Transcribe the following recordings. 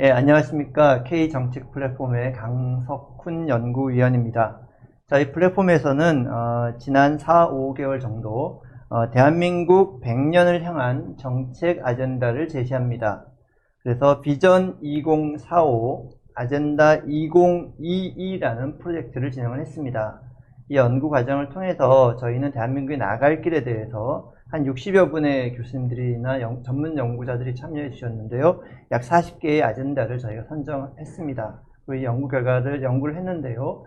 예, 안녕하십니까. K정책 플랫폼의 강석훈 연구위원입니다. 저희 플랫폼에서는 지난 4, 5개월 정도 대한민국 100년을 향한 정책 아젠다를 제시합니다. 그래서 비전 2045, 아젠다 2022라는 프로젝트를 진행을 했습니다. 이 연구 과정을 통해서 저희는 대한민국이 나갈 길에 대해서 한 60여 분의 교수님들이나 전문 연구자들이 참여해 주셨는데요. 약 40개의 아젠다를 저희가 선정했습니다. 그리고 이 연구를 했는데요.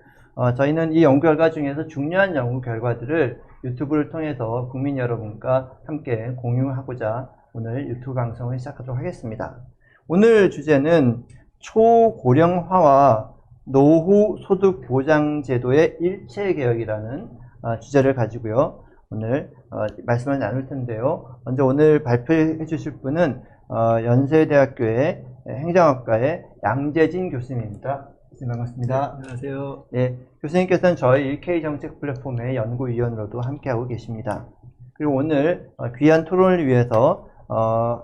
저희는 이 연구 결과 중에서 중요한 연구 결과들을 유튜브를 통해서 국민 여러분과 함께 공유하고자 오늘 유튜브 방송을 시작하도록 하겠습니다. 오늘 주제는 초고령화와 노후 소득 보장 제도의 일체 개혁이라는 주제를 가지고요. 오늘 말씀을 나눌 텐데요. 먼저 오늘 발표해 주실 분은 연세대학교의 행정학과의 양재진 교수님입니다. 교수님 반갑습니다. 네, 안녕하세요. 네, 교수님께서는 저희 K정책 플랫폼의 연구위원으로도 함께하고 계십니다. 그리고 오늘 귀한 토론을 위해서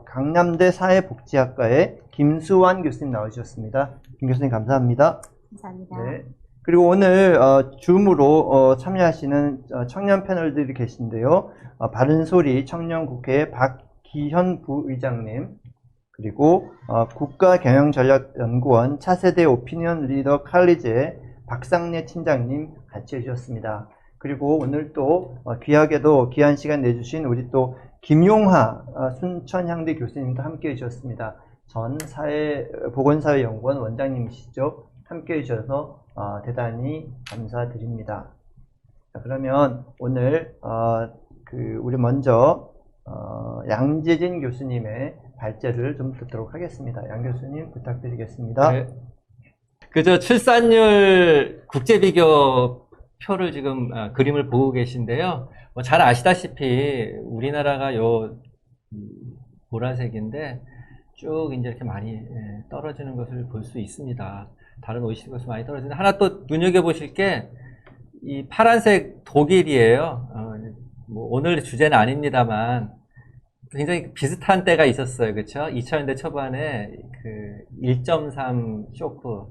강남대 사회복지학과의 김수환 교수님 나오셨습니다. 김 교수님 감사합니다. 감사합니다. 네. 그리고 오늘 줌으로 참여하시는 청년 패널들이 계신데요. 바른소리 청년국회의 박기현 부의장님, 그리고 국가경영전략연구원 차세대 오피니언 리더 칼리지의 박상래 팀장님 같이 해주셨습니다. 그리고 오늘 또 귀하게도 귀한 시간 내주신 우리 또 김용하 순천향대 교수님도 함께 해주셨습니다. 전 보건사회연구원 원장님이시죠. 함께 해주셔서 대단히 감사드립니다. 자, 그러면 오늘 우리 먼저 양재진 교수님의 발제를 좀 듣도록 하겠습니다. 양 교수님 부탁드리겠습니다. 네. 그저 출산율 국제비교 표를 지금 그림을 보고 계신데요. 잘 아시다시피 우리나라가 요 보라색인데 쭉 이제 이렇게 많이 떨어지는 것을 볼 수 있습니다. 다른 OECD 것이 많이 떨어지는데 하나 또 눈여겨보실 게 이 파란색 독일이에요. 뭐 오늘 주제는 아닙니다만 굉장히 비슷한 때가 있었어요. 그렇죠? 2000년대 초반에 그 1.3 쇼크,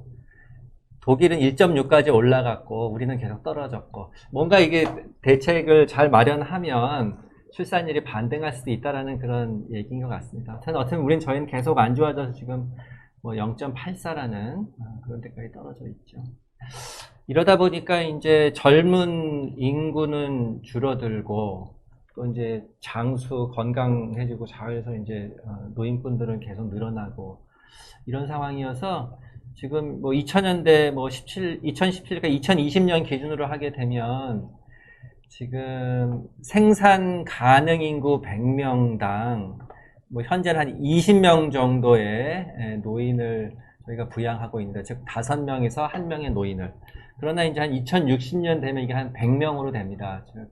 독일은 1.6까지 올라갔고 우리는 계속 떨어졌고, 뭔가 이게 대책을 잘 마련하면 출산율이 반등할 수도 있다라는 그런 얘기인 것 같습니다. 어쨌든 저희는 계속 안 좋아져서 지금 뭐 0.84라는 그런 데까지 떨어져 있죠. 이러다 보니까 이제 젊은 인구는 줄어들고 또 이제 장수 건강해지고 자해서 이제 노인분들은 계속 늘어나고 이런 상황이어서 지금 뭐 2000년대 뭐 2017, 그러니까 2020년 기준으로 하게 되면 지금 생산 가능 인구 100명당 뭐 현재는 한 20명 정도의 노인을 저희가 부양하고 있는데, 즉 5명에서 1명의 노인을. 그러나 이제 한 2060년 되면 이게 한 100명으로 됩니다. 즉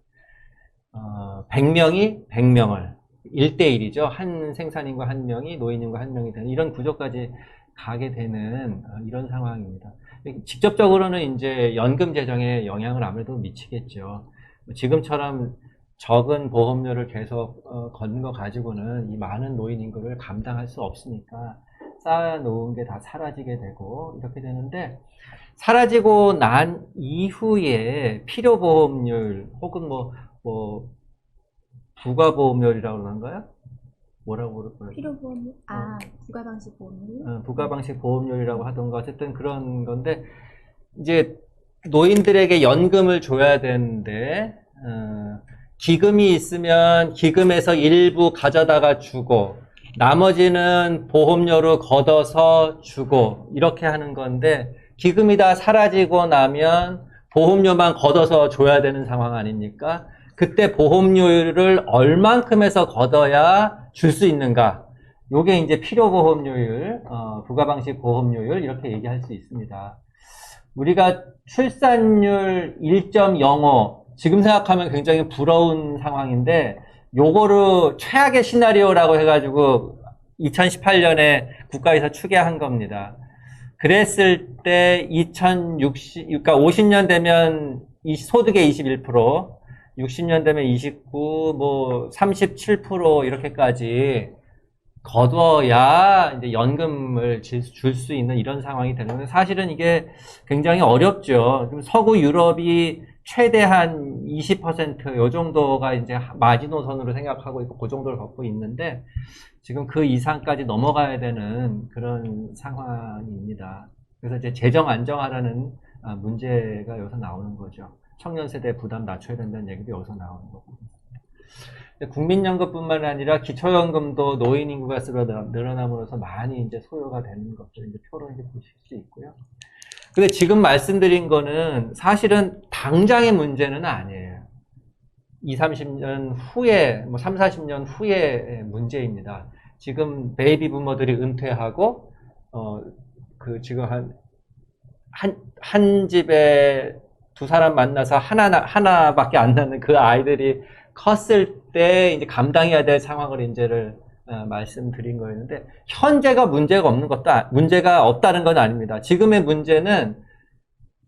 100명이 100명을 1대1이죠. 한 생산인구 1명이 노인인구 1명이 되는 이런 구조까지 가게 되는 이런 상황입니다. 직접적으로는 이제 연금 재정에 영향을 아무래도 미치겠죠. 지금처럼 적은 보험료를 계속 걷는 거 가지고는 이 많은 노인 인구를 감당할 수 없으니까 쌓아놓은 게 다 사라지게 되고 이렇게 되는데, 사라지고 난 이후에 필요보험률 혹은 뭐 부가보험료이라고 그러는가요? 뭐라고 그럴까요? 필요보험료? 부가방식 보험료? 부가방식 보험료이라고 하던가 어쨌든 그런 건데, 이제 노인들에게 연금을 줘야 되는데 기금이 있으면 기금에서 일부 가져다가 주고 나머지는 보험료로 걷어서 주고 이렇게 하는 건데, 기금이 다 사라지고 나면 보험료만 걷어서 줘야 되는 상황 아닙니까? 그때 보험료를 얼만큼에서 걷어야 줄 수 있는가? 요게 이제 필요보험료율, 부가방식 보험료율 이렇게 얘기할 수 있습니다. 우리가 출산율 1.05, 지금 생각하면 굉장히 부러운 상황인데, 요거를 최악의 시나리오라고 해가지고 2018년에 국가에서 추계한 겁니다. 그랬을 때 그러니까 50년 되면 소득의 21%, 60년 되면 29, 뭐 37% 이렇게까지 거둬야 이제 연금을 줄 수 있는 이런 상황이 되는 건데 사실은 이게 굉장히 어렵죠. 지금 서구 유럽이 최대한 20%요 정도가 이제 마지노선으로 생각하고 있고 그 정도를 갖고 있는데 지금 그 이상까지 넘어가야 되는 그런 상황입니다. 그래서 이제 재정 안정화라는 문제가 여기서 나오는 거죠. 청년 세대 부담 낮춰야 된다는 얘기도 여기서 나오는 거고. 국민연금뿐만 아니라 기초연금도 노인 인구가 늘어남으로써 많이 이제 소요가 되는 것들 이제 표로 이제 보실 수 있고요. 근데 지금 말씀드린 거는 사실은 당장의 문제는 아니에요. 20, 30년 후에, 뭐 3, 40년 후의 문제입니다. 지금 베이비 부머들이 은퇴하고, 지금 한 집에 두 사람 만나서 하나밖에 안 낳는 그 아이들이 컸을 때 이제 감당해야 될 상황을 이제를 말씀드린 거였는데 현재가 문제가 없다는 건 아닙니다. 지금의 문제는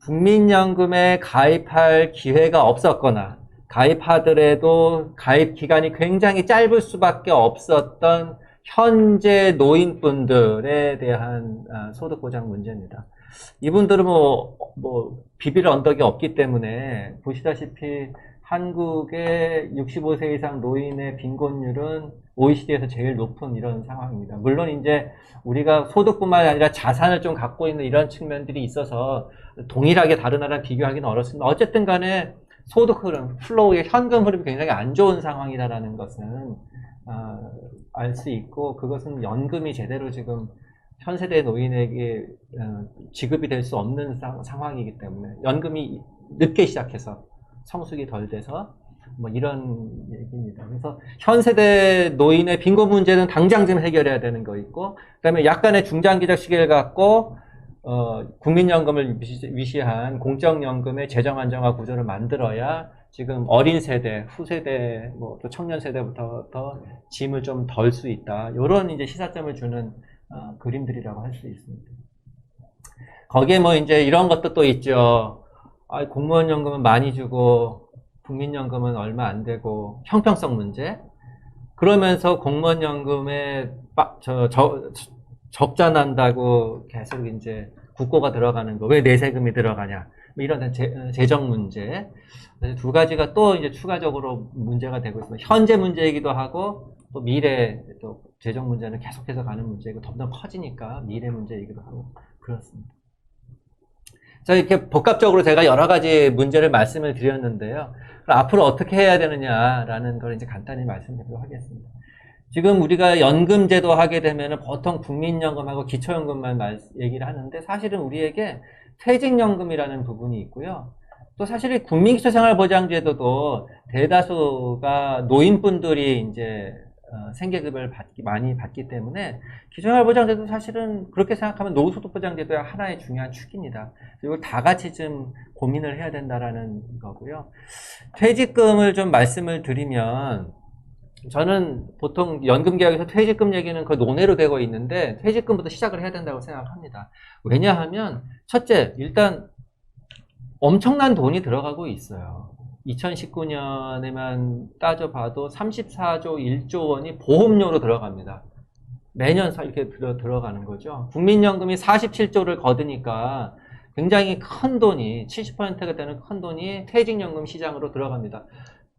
국민연금에 가입할 기회가 없었거나 가입하더라도 가입 기간이 굉장히 짧을 수밖에 없었던 현재 노인분들에 대한 소득 보장 문제입니다. 이분들은 뭐 비빌 언덕이 없기 때문에 보시다시피 한국의 65세 이상 노인의 빈곤율은 OECD에서 제일 높은 이런 상황입니다. 물론 이제 우리가 소득뿐만 아니라 자산을 좀 갖고 있는 이런 측면들이 있어서 동일하게 다른 나라랑 비교하기는 어렵습니다. 어쨌든 간에 소득 흐름, 플로우의 현금 흐름이 굉장히 안 좋은 상황이다라는 것은 알 수 있고 그것은 연금이 제대로 지금 현 세대 노인에게 지급이 될 수 없는 상황이기 때문에 연금이 늦게 시작해서 성숙이 덜 돼서 뭐 이런 얘기입니다. 그래서 현 세대 노인의 빈곤 문제는 당장 좀 해결해야 되는 거 있고 그다음에 약간의 중장기적 시기를 갖고 국민연금을 위시한 공적연금의 재정 안정화 구조를 만들어야 지금 어린 세대, 후세대, 뭐 또 청년 세대부터 짐을 좀 덜 수 있다. 이런 이제 시사점을 주는 그림들이라고 할 수 있습니다. 거기에 뭐 이제 이런 것도 또 있죠. 공무원 연금은 많이 주고 국민연금은 얼마 안 되고 형평성 문제. 그러면서 공무원 연금에 적자 난다고 계속 이제 국고가 들어가는 거. 왜 내세금이 들어가냐. 뭐 이런 재정 문제. 두 가지가 또 이제 추가적으로 문제가 되고 있습니다. 현재 문제이기도 하고 또 미래 또 재정 문제는 계속해서 가는 문제이고 점점 커지니까 미래 문제이기도 하고 그렇습니다. 자, 이렇게 복합적으로 제가 여러 가지 문제를 말씀을 드렸는데요. 그럼 앞으로 어떻게 해야 되느냐라는 걸 이제 간단히 말씀드리도록 하겠습니다. 지금 우리가 연금제도 하게 되면 보통 국민연금하고 기초연금만 얘기를 하는데 사실은 우리에게 퇴직연금이라는 부분이 있고요. 또 사실 국민기초생활보장제도도 대다수가 노인분들이 이제 생계급여를 많이 받기 때문에 기초생활보장제도 사실은 그렇게 생각하면 노후소득보장제도의 하나의 중요한 축입니다. 그리고 다 같이 좀 고민을 해야 된다라는 거고요. 퇴직금을 좀 말씀을 드리면 저는 보통 연금개혁에서 퇴직금 얘기는 거의 논외로 되고 있는데 퇴직금부터 시작을 해야 된다고 생각합니다. 왜냐하면 첫째, 일단 엄청난 돈이 들어가고 있어요. 2019년에만 따져봐도 34조 1조 원이 보험료로 들어갑니다. 매년 이렇게 들어가는 거죠. 국민연금이 47조를 거두니까 굉장히 큰 돈이 70%가 되는 큰 돈이 퇴직연금 시장으로 들어갑니다.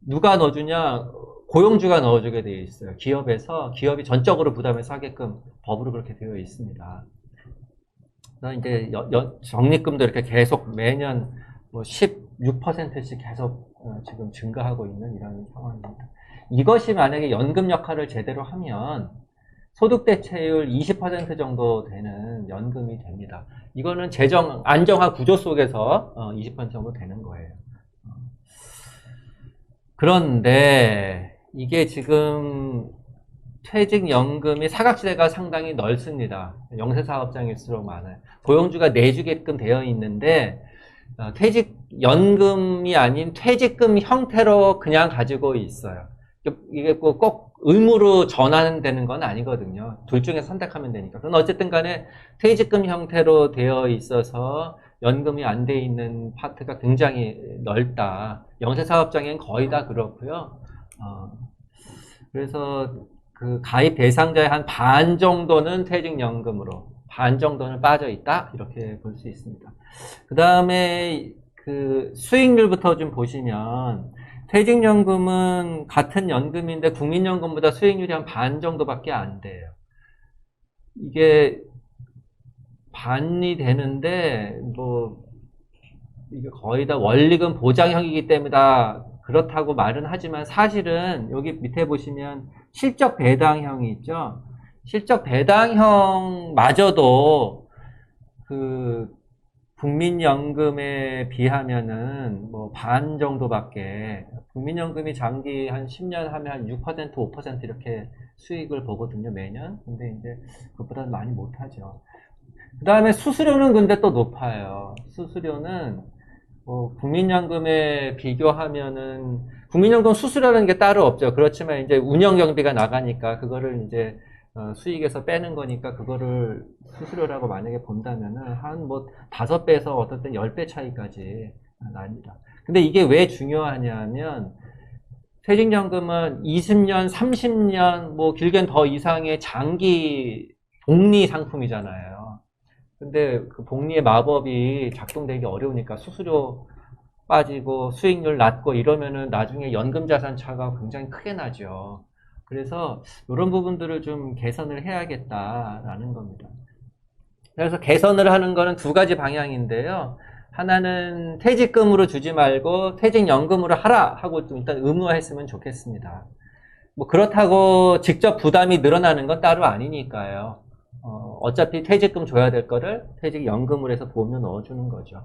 누가 넣어주냐? 고용주가 넣어주게 되어 있어요. 기업이 전적으로 부담해서 하게끔 법으로 그렇게 되어 있습니다. 이제 적립금도 이렇게 계속 매년 뭐 16%씩 계속 지금 증가하고 있는 이런 상황입니다. 이것이 만약에 연금 역할을 제대로 하면 소득 대체율 20% 정도 되는 연금이 됩니다. 이거는 재정 안정화 구조 속에서 20% 정도 되는 거예요. 그런데 이게 지금 퇴직연금이 사각지대가 상당히 넓습니다. 영세사업장일수록 많아요. 고용주가 내주게끔 되어 있는데 퇴직연금이 아닌 퇴직금 형태로 그냥 가지고 있어요. 이게 꼭 의무로 전환되는 건 아니거든요. 둘 중에 선택하면 되니까. 그건 어쨌든 간에 퇴직금 형태로 되어 있어서 연금이 안 돼 있는 파트가 굉장히 넓다. 영세사업장엔 거의 다 그렇고요. 그래서 그 가입 대상자의 한 반 정도는 퇴직연금으로, 반 정도는 빠져 있다. 이렇게 볼 수 있습니다. 그 다음에 그 수익률부터 좀 보시면 퇴직연금은 같은 연금인데 국민연금보다 수익률이 한 반 정도밖에 안 돼요. 이게 반이 되는데 뭐 이게 거의 다 원리금 보장형이기 때문에 다 그렇다고 말은 하지만 사실은 여기 밑에 보시면 실적 배당형이 있죠. 실적 배당형마저도 그 국민연금에 비하면은 뭐 반 정도밖에, 국민연금이 장기 한 10년 하면 한 6%, 5% 이렇게 수익을 보거든요, 매년. 근데 이제 그것보다는 많이 못하죠. 그 다음에 수수료는 근데 또 높아요. 수수료는 국민연금에 비교하면은, 국민연금 수수료라는 게 따로 없죠. 그렇지만 이제 운영경비가 나가니까 그거를 이제 수익에서 빼는 거니까 그거를 수수료라고 만약에 본다면은 한 뭐 5배에서 어떨 땐 10배 차이까지 납니다. 근데 이게 왜 중요하냐면 퇴직연금은 20년, 30년, 뭐 길게는 더 이상의 장기 복리 상품이잖아요. 근데 그 복리의 마법이 작동되기 어려우니까 수수료 빠지고 수익률 낮고 이러면은 나중에 연금 자산 차가 굉장히 크게 나죠. 그래서 이런 부분들을 좀 개선을 해야겠다라는 겁니다. 그래서 개선을 하는 거는 두 가지 방향인데요. 하나는 퇴직금으로 주지 말고 퇴직연금으로 하라 하고 좀 일단 의무화했으면 좋겠습니다. 뭐 그렇다고 직접 부담이 늘어나는 건 따로 아니니까요. 어차피 퇴직금 줘야 될 거를 퇴직연금으로 해서 보험료 넣어주는 거죠.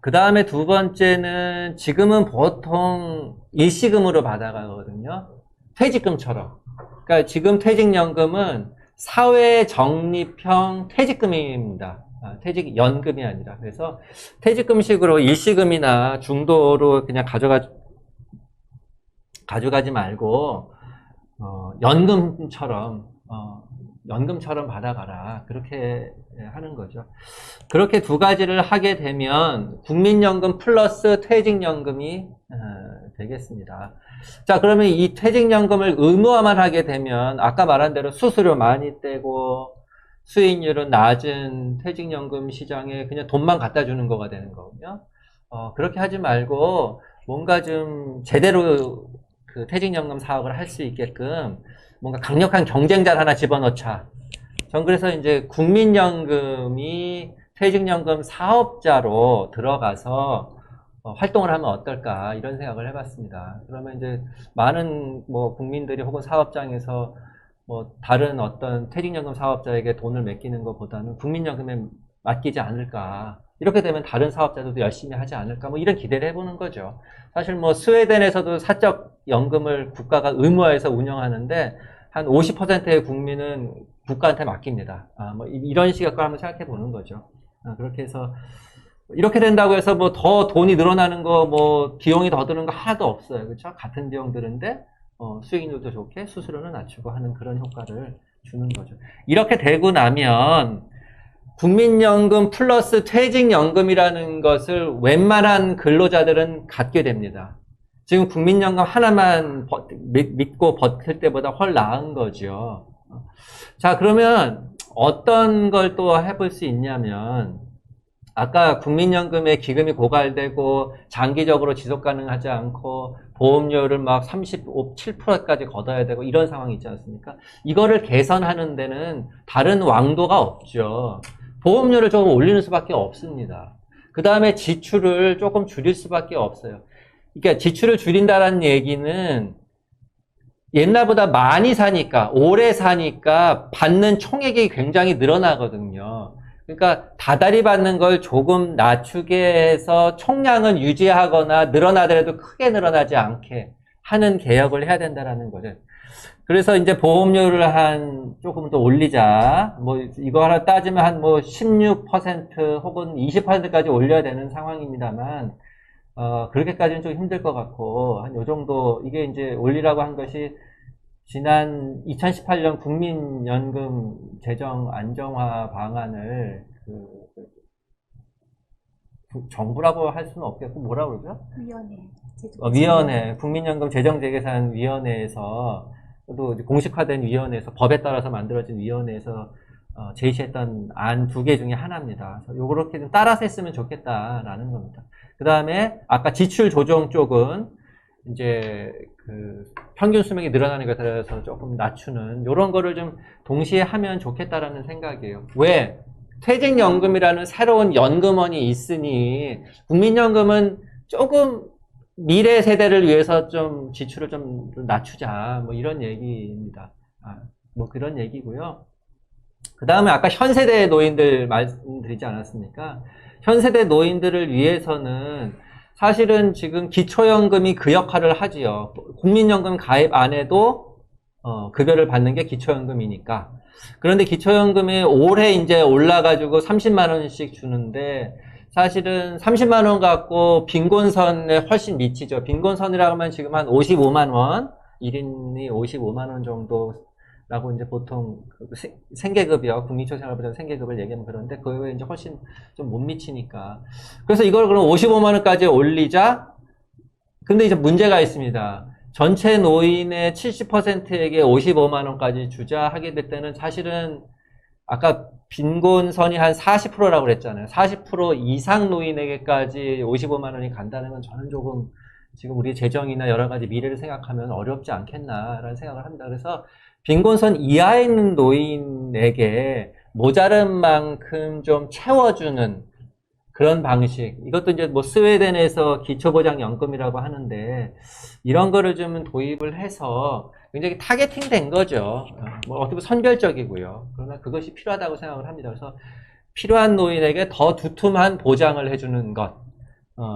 그 다음에 두 번째는 지금은 보통 일시금으로 받아가거든요. 퇴직금처럼. 그러니까 지금 퇴직연금은 사회적립형 퇴직금입니다. 퇴직연금이 아니라. 그래서 퇴직금식으로 일시금이나 중도로 그냥 가져가지 말고 연금처럼 받아가라. 그렇게 하는 거죠. 그렇게 두 가지를 하게 되면 국민연금 플러스 퇴직연금이 되겠습니다. 자, 그러면 이 퇴직연금을 의무화만 하게 되면 아까 말한 대로 수수료 많이 떼고 수익률은 낮은 퇴직연금 시장에 그냥 돈만 갖다 주는 거가 되는 거거든요. 그렇게 하지 말고 뭔가 좀 제대로 그 퇴직연금 사업을 할 수 있게끔 뭔가 강력한 경쟁자를 하나 집어넣자. 전 그래서 이제 국민연금이 퇴직연금 사업자로 들어가서 활동을 하면 어떨까 이런 생각을 해봤습니다. 그러면 이제 많은 뭐 국민들이 혹은 사업장에서 뭐 다른 어떤 퇴직연금 사업자에게 돈을 맡기는 것보다는 국민연금에 맡기지 않을까. 이렇게 되면 다른 사업자들도 열심히 하지 않을까. 뭐 이런 기대를 해보는 거죠. 사실 뭐 스웨덴에서도 사적 연금을 국가가 의무화해서 운영하는데 한 50%의 국민은 국가한테 맡깁니다. 뭐 이런 식의 걸 한번 생각해 보는 거죠. 그렇게 해서 이렇게 된다고 해서 뭐 더 돈이 늘어나는 거, 뭐 비용이 더 드는 거 하나도 없어요. 그렇죠? 같은 비용 드는데 수익률도 좋게 수수료는 낮추고 하는 그런 효과를 주는 거죠. 이렇게 되고 나면 국민연금 플러스 퇴직연금이라는 것을 웬만한 근로자들은 갖게 됩니다. 지금 국민연금 하나만 믿고 버틸 때보다 훨 나은 거죠. 자, 그러면 어떤 걸 또 해볼 수 있냐면 아까 국민연금의 기금이 고갈되고 장기적으로 지속 가능하지 않고 보험료를 막 35, 7%까지 걷어야 되고 이런 상황이 있지 않습니까? 이거를 개선하는 데는 다른 왕도가 없죠. 보험료를 조금 올리는 수밖에 없습니다. 그 다음에 지출을 조금 줄일 수밖에 없어요. 그러니까 지출을 줄인다는 얘기는 옛날보다 많이 사니까, 오래 사니까 받는 총액이 굉장히 늘어나거든요. 그러니까 다달이 받는 걸 조금 낮추게 해서 총량은 유지하거나 늘어나더라도 크게 늘어나지 않게 하는 개혁을 해야 된다는 거죠. 그래서 이제 보험료를 조금 더 올리자. 뭐 이거 하나 따지면 한 뭐 16% 혹은 20%까지 올려야 되는 상황입니다만 그렇게까지는 좀 힘들 것 같고 한 요 정도 이게 이제 올리라고 한 것이 지난 2018년 국민연금 재정 안정화 방안을 정부라고 할 수는 없겠고 뭐라고 그러죠? 위원회. 위원회, 국민연금 재정재계산위원회에서 또 공식화된 위원회에서 법에 따라서 만들어진 위원회에서 제시했던 안 2개 중에 하나입니다. 그래서 요렇게 좀 따라서 했으면 좋겠다라는 겁니다. 그 다음에 아까 지출 조정 쪽은 이제 그 평균 수명이 늘어나는 것에 따라서 조금 낮추는 요런 거를 좀 동시에 하면 좋겠다라는 생각이에요. 왜? 퇴직연금이라는 새로운 연금원이 있으니 국민연금은 조금 미래 세대를 위해서 좀 지출을 좀 낮추자 뭐 이런 얘기입니다. 뭐 그런 얘기고요. 그 다음에 아까 현세대 노인들 말씀드리지 않았습니까? 현세대 노인들을 위해서는 사실은 지금 기초연금이 그 역할을 하지요. 국민연금 가입 안 해도 급여를 받는 게 기초연금이니까. 그런데 기초연금이 올해 이제 올라가지고 30만 원씩 주는데 사실은 30만 원 갖고 빈곤선에 훨씬 미치죠. 빈곤선이라고 하면 지금 한 55만 원, 1인이 55만 원 정도라고 이제 보통 생계급이요. 국민초생활보장 생계급을 얘기하면 그런데 그거에 이제 훨씬 좀 못 미치니까. 그래서 이걸 그럼 55만 원까지 올리자. 근데 이제 문제가 있습니다. 전체 노인의 70%에게 55만 원까지 주자 하게 될 때는 사실은 아까 빈곤선이 한 40%라고 그랬잖아요. 40% 이상 노인에게까지 55만 원이 간다는 건 저는 조금 지금 우리 재정이나 여러 가지 미래를 생각하면 어렵지 않겠나라는 생각을 합니다. 그래서 빈곤선 이하에 있는 노인에게 모자른 만큼 좀 채워주는 그런 방식. 이것도 이제 뭐 스웨덴에서 기초보장연금이라고 하는데 이런 거를 좀 도입을 해서 굉장히 타겟팅 된 거죠. 뭐 어떻게 보면 선별적이고요. 그러나 그것이 필요하다고 생각을 합니다. 그래서 필요한 노인에게 더 두툼한 보장을 해주는 것.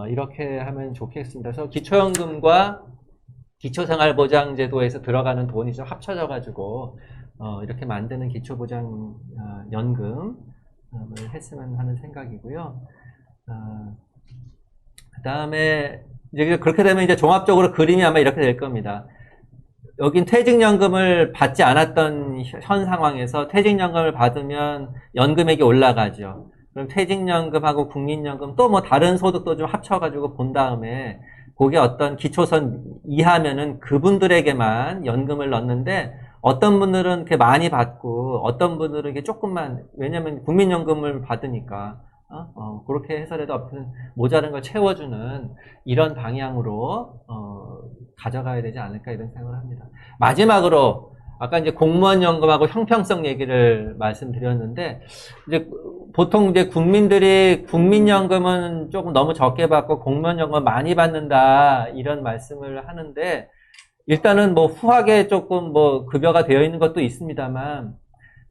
이렇게 하면 좋겠습니다. 그래서 기초연금과 기초생활보장제도에서 들어가는 돈이 좀 합쳐져가지고 이렇게 만드는 기초보장연금을 했으면 하는 생각이고요. 그 다음에 이제 그렇게 되면 이제 종합적으로 그림이 아마 이렇게 될 겁니다. 여긴 퇴직연금을 받지 않았던 현 상황에서 퇴직연금을 받으면 연금액이 올라가죠. 그럼 퇴직연금하고 국민연금 또 뭐 다른 소득도 좀 합쳐가지고 본 다음에 그게 어떤 기초선 이하면은 그분들에게만 연금을 넣는데 어떤 분들은 이렇게 많이 받고 어떤 분들은 이렇게 조금만, 왜냐면 국민연금을 받으니까 그렇게 해서라도 모자란 걸 채워주는 이런 방향으로 가져가야 되지 않을까 이런 생각을 합니다. 마지막으로 아까 이제 공무원연금하고 형평성 얘기를 말씀드렸는데 이제 보통 이제 국민들이 국민연금은 조금 너무 적게 받고 공무원연금은 많이 받는다 이런 말씀을 하는데 일단은 뭐 후하게 조금 뭐 급여가 되어 있는 것도 있습니다만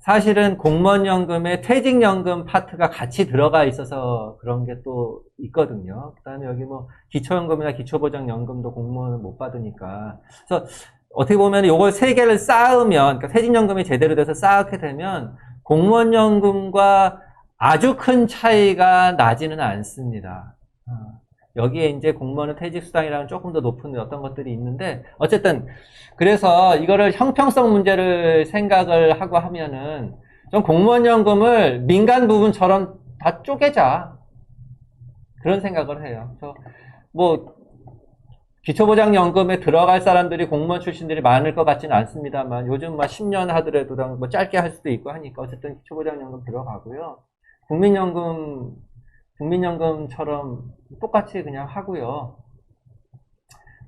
사실은 공무원연금에 퇴직연금 파트가 같이 들어가 있어서 그런 게 또 있거든요. 그 다음에 여기 뭐 기초연금이나 기초보장연금도 공무원은 못 받으니까. 그래서 어떻게 보면 이걸 세 개를 쌓으면, 그러니까 퇴직연금이 제대로 돼서 쌓게 되면 공무원연금과 아주 큰 차이가 나지는 않습니다. 여기에 이제 공무원은 퇴직수당이랑 조금 더 높은 어떤 것들이 있는데, 어쨌든, 그래서 이거를 형평성 문제를 생각을 하고 하면은, 좀 공무원연금을 민간 부분처럼 다 쪼개자. 그런 생각을 해요. 그래서, 뭐, 기초보장연금에 들어갈 사람들이 공무원 출신들이 많을 것 같지는 않습니다만, 요즘 막 10년 하더라도 뭐 짧게 할 수도 있고 하니까, 어쨌든 기초보장연금 들어가고요. 국민연금처럼 똑같이 그냥 하고요.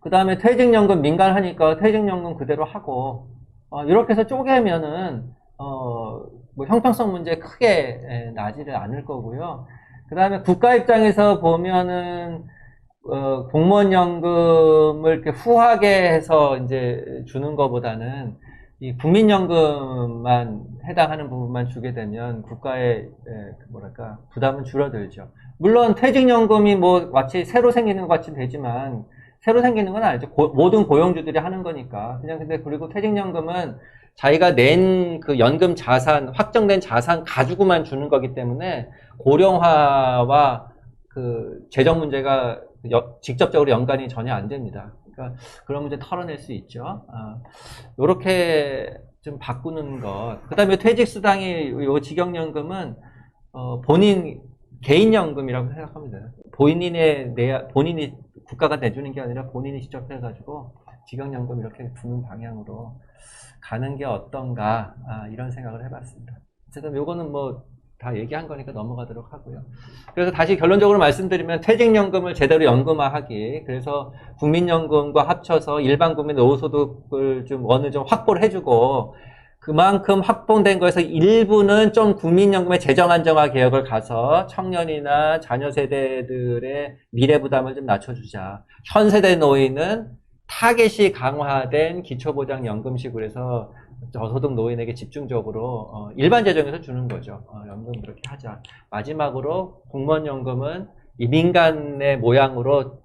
그 다음에 퇴직연금 민간 하니까 퇴직연금 그대로 하고, 이렇게 해서 쪼개면은, 뭐 형평성 문제 크게 나지를 않을 거고요. 그 다음에 국가 입장에서 보면은, 공무원연금을 이렇게 후하게 해서 이제 주는 것보다는 이 국민연금만 해당하는 부분만 주게 되면 국가의 뭐랄까 부담은 줄어들죠. 물론 퇴직연금이 뭐 마치 새로 생기는 것 같이 되지만 새로 생기는 건 아니죠. 모든 고용주들이 하는 거니까. 그냥 근데 그리고 퇴직연금은 자기가 낸 그 연금 자산, 확정된 자산 가지고만 주는 거기 때문에 고령화와 그 재정 문제가 직접적으로 연관이 전혀 안 됩니다. 그러니까 그런 문제 털어낼 수 있죠. 요렇게 좀 바꾸는 것. 그 다음에 퇴직수당이, 요 직영연금은, 본인, 개인연금이라고 생각합니다. 본인이 국가가 내주는 게 아니라 본인이 직접 해가지고 직영연금 이렇게 두는 방향으로 가는 게 어떤가 이런 생각을 해봤습니다. 어쨌든 요거는 뭐 다 얘기한 거니까 넘어가도록 하고요. 그래서 다시 결론적으로 말씀드리면 퇴직연금을 제대로 연금화하기, 그래서 국민연금과 합쳐서 일반 국민 노후소득을 좀 어느 정도 확보를 해주고, 그만큼 확보된 거에서 일부는 좀 국민연금의 재정 안정화 개혁을 가서 청년이나 자녀 세대들의 미래 부담을 좀 낮춰주자. 현 세대 노인은 타겟이 강화된 기초보장연금식으로 해서 저소득 노인에게 집중적으로 일반 재정에서 주는 거죠. 연금 그렇게 하자. 마지막으로 공무원연금은 이 민간의 모양으로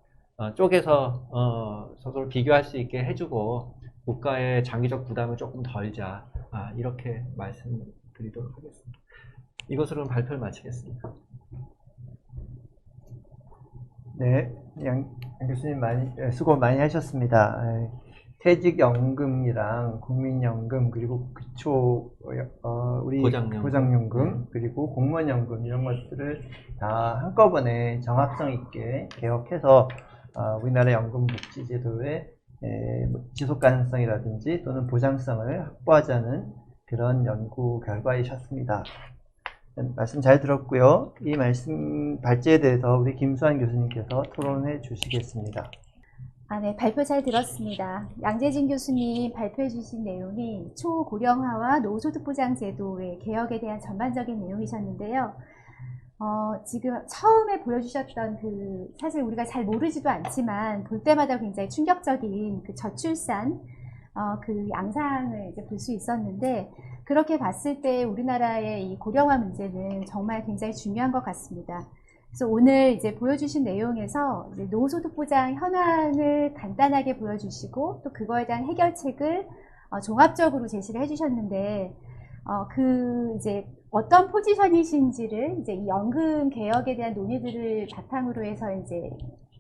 쪼개서 서로 비교할 수 있게 해주고 국가의 장기적 부담을 조금 덜자. 이렇게 말씀드리도록 하겠습니다. 이것으로 발표를 마치겠습니다. 네, 양 교수님 수고 많이 하셨습니다. 퇴직연금이랑 국민연금 그리고 우리 보장연금 그리고 공무원연금 이런 것들을 다 한꺼번에 정합성 있게 개혁해서 우리나라 연금복지제도의 지속 가능성이라든지 또는 보장성을 확보하자는 그런 연구 결과이셨습니다. 말씀 잘 들었고요. 이 말씀 발제에 대해서 우리 김수환 교수님께서 토론해 주시겠습니다. 네, 발표 잘 들었습니다. 양재진 교수님 발표해 주신 내용이 초고령화와 노후소득보장제도의 개혁에 대한 전반적인 내용이셨는데요. 지금 처음에 보여주셨던 사실 우리가 잘 모르지도 않지만 볼 때마다 굉장히 충격적인 저출산, 양상을 이제 볼 수 있었는데, 그렇게 봤을 때 우리나라의 이 고령화 문제는 정말 굉장히 중요한 것 같습니다. 그래서 오늘 이제 보여주신 내용에서 이제 노후소득보장 현황을 간단하게 보여주시고 또 그거에 대한 해결책을 종합적으로 제시를 해주셨는데, 이제 어떤 포지션이신지를 이제 이 연금 개혁에 대한 논의들을 바탕으로 해서 이제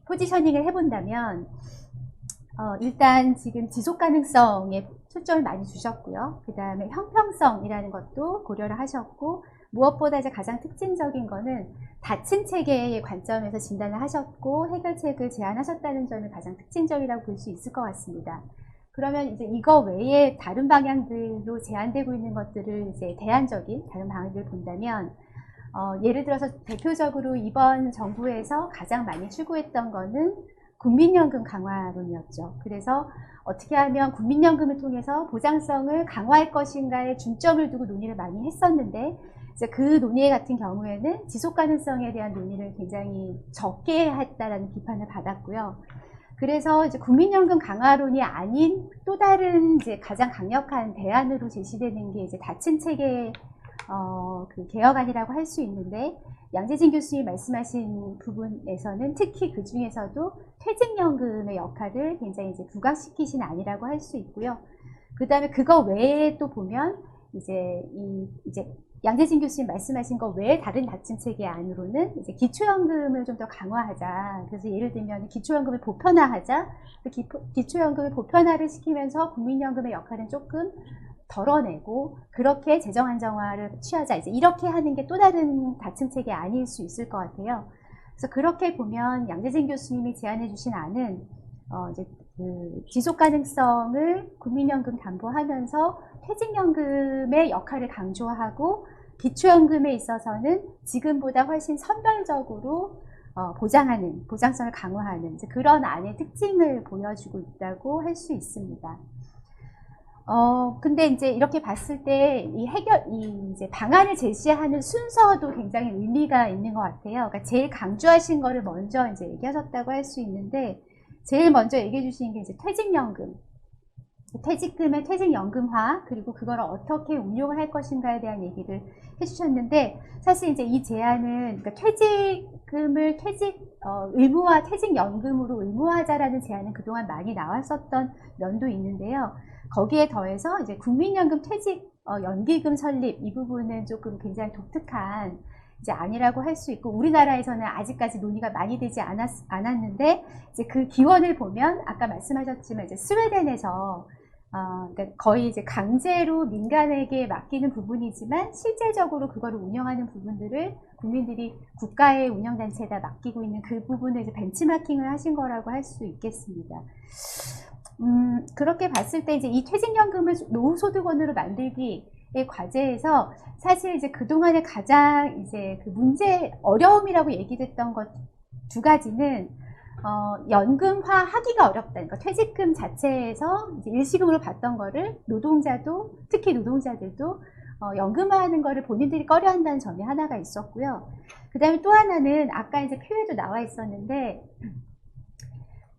포지셔닝을 해본다면, 일단 지금 지속 가능성에 초점을 많이 주셨고요. 그 다음에 형평성이라는 것도 고려를 하셨고, 무엇보다 이제 가장 특징적인 거는 다층 체계의 관점에서 진단을 하셨고 해결책을 제안하셨다는 점이 가장 특징적이라고 볼 수 있을 것 같습니다. 그러면 이제 이거 외에 다른 방향들로 제안되고 있는 것들을 이제 대안적인 다른 방향들을 본다면, 예를 들어서 대표적으로 이번 정부에서 가장 많이 추구했던 거는 국민연금 강화론이었죠. 그래서 어떻게 하면 국민연금을 통해서 보장성을 강화할 것인가에 중점을 두고 논의를 많이 했었는데, 이제 그 논의 같은 경우에는 지속 가능성에 대한 논의를 굉장히 적게 했다라는 비판을 받았고요. 그래서 이제 국민연금 강화론이 아닌 또 다른 이제 가장 강력한 대안으로 제시되는 게 이제 다층 체계 개혁안이라고 할 수 있는데, 양재진 교수님이 말씀하신 부분에서는 특히 그 중에서도 퇴직연금의 역할을 굉장히 이제 부각시키신 안이라고 할 수 있고요. 그 다음에 그거 외에 또 보면 이제 양재진 교수님 말씀하신 거 외에 다른 다층 체계 안으로는 이제 기초연금을 좀 더 강화하자. 그래서 예를 들면 기초연금을 보편화하자. 기초연금을 보편화를 시키면서 국민연금의 역할은 조금 덜어내고 그렇게 재정 안정화를 취하자. 이제 이렇게 하는 게 또 다른 다층 체계 아닐 수 있을 것 같아요. 그래서 그렇게 보면 양재진 교수님이 제안해 주신 안은 이제 지속 가능성을 국민연금 담보하면서 퇴직연금의 역할을 강조하고 기초연금에 있어서는 지금보다 훨씬 선별적으로 보장하는, 보장성을 강화하는 이제 그런 안의 특징을 보여주고 있다고 할 수 있습니다. 근데 이제 이렇게 봤을 때 이제 방안을 제시하는 순서도 굉장히 의미가 있는 것 같아요. 그러니까 제일 강조하신 거를 먼저 이제 얘기하셨다고 할 수 있는데, 제일 먼저 얘기해 주신 게 이제 퇴직연금. 퇴직금의 퇴직연금화, 그리고 그걸 어떻게 운용을 할 것인가에 대한 얘기를 해주셨는데, 사실 이제 이 제안은, 그러니까 퇴직금을 의무화, 퇴직연금으로 의무화하자라는 제안은 그동안 많이 나왔었던 면도 있는데요. 거기에 더해서 이제 국민연금 연기금 설립, 이 부분은 조금 굉장히 독특한 이제 안이라고 할 수 있고, 우리나라에서는 아직까지 논의가 많이 되지 않았는데, 이제 그 기원을 보면 아까 말씀하셨지만 이제 스웨덴에서 그러니까 거의 이제 강제로 민간에게 맡기는 부분이지만 실제적으로 그거를 운영하는 부분들을 국민들이 국가의 운영단체에다 맡기고 있는 그 부분을 이제 벤치마킹을 하신 거라고 할 수 있겠습니다. 그렇게 봤을 때 이제 이 퇴직연금을 노후소득원으로 만들기의 과제에서 사실 이제 그동안에 가장 이제 그 문제, 어려움이라고 얘기됐던 것 두 가지는 연금화 하기가 어렵다. 그러니까 퇴직금 자체에서 이제 일시금으로 받던 거를 노동자도, 특히 노동자들도 연금화하는 거를 본인들이 꺼려 한다는 점이 하나가 있었고요. 그 다음에 또 하나는 아까 이제 표에도 나와 있었는데,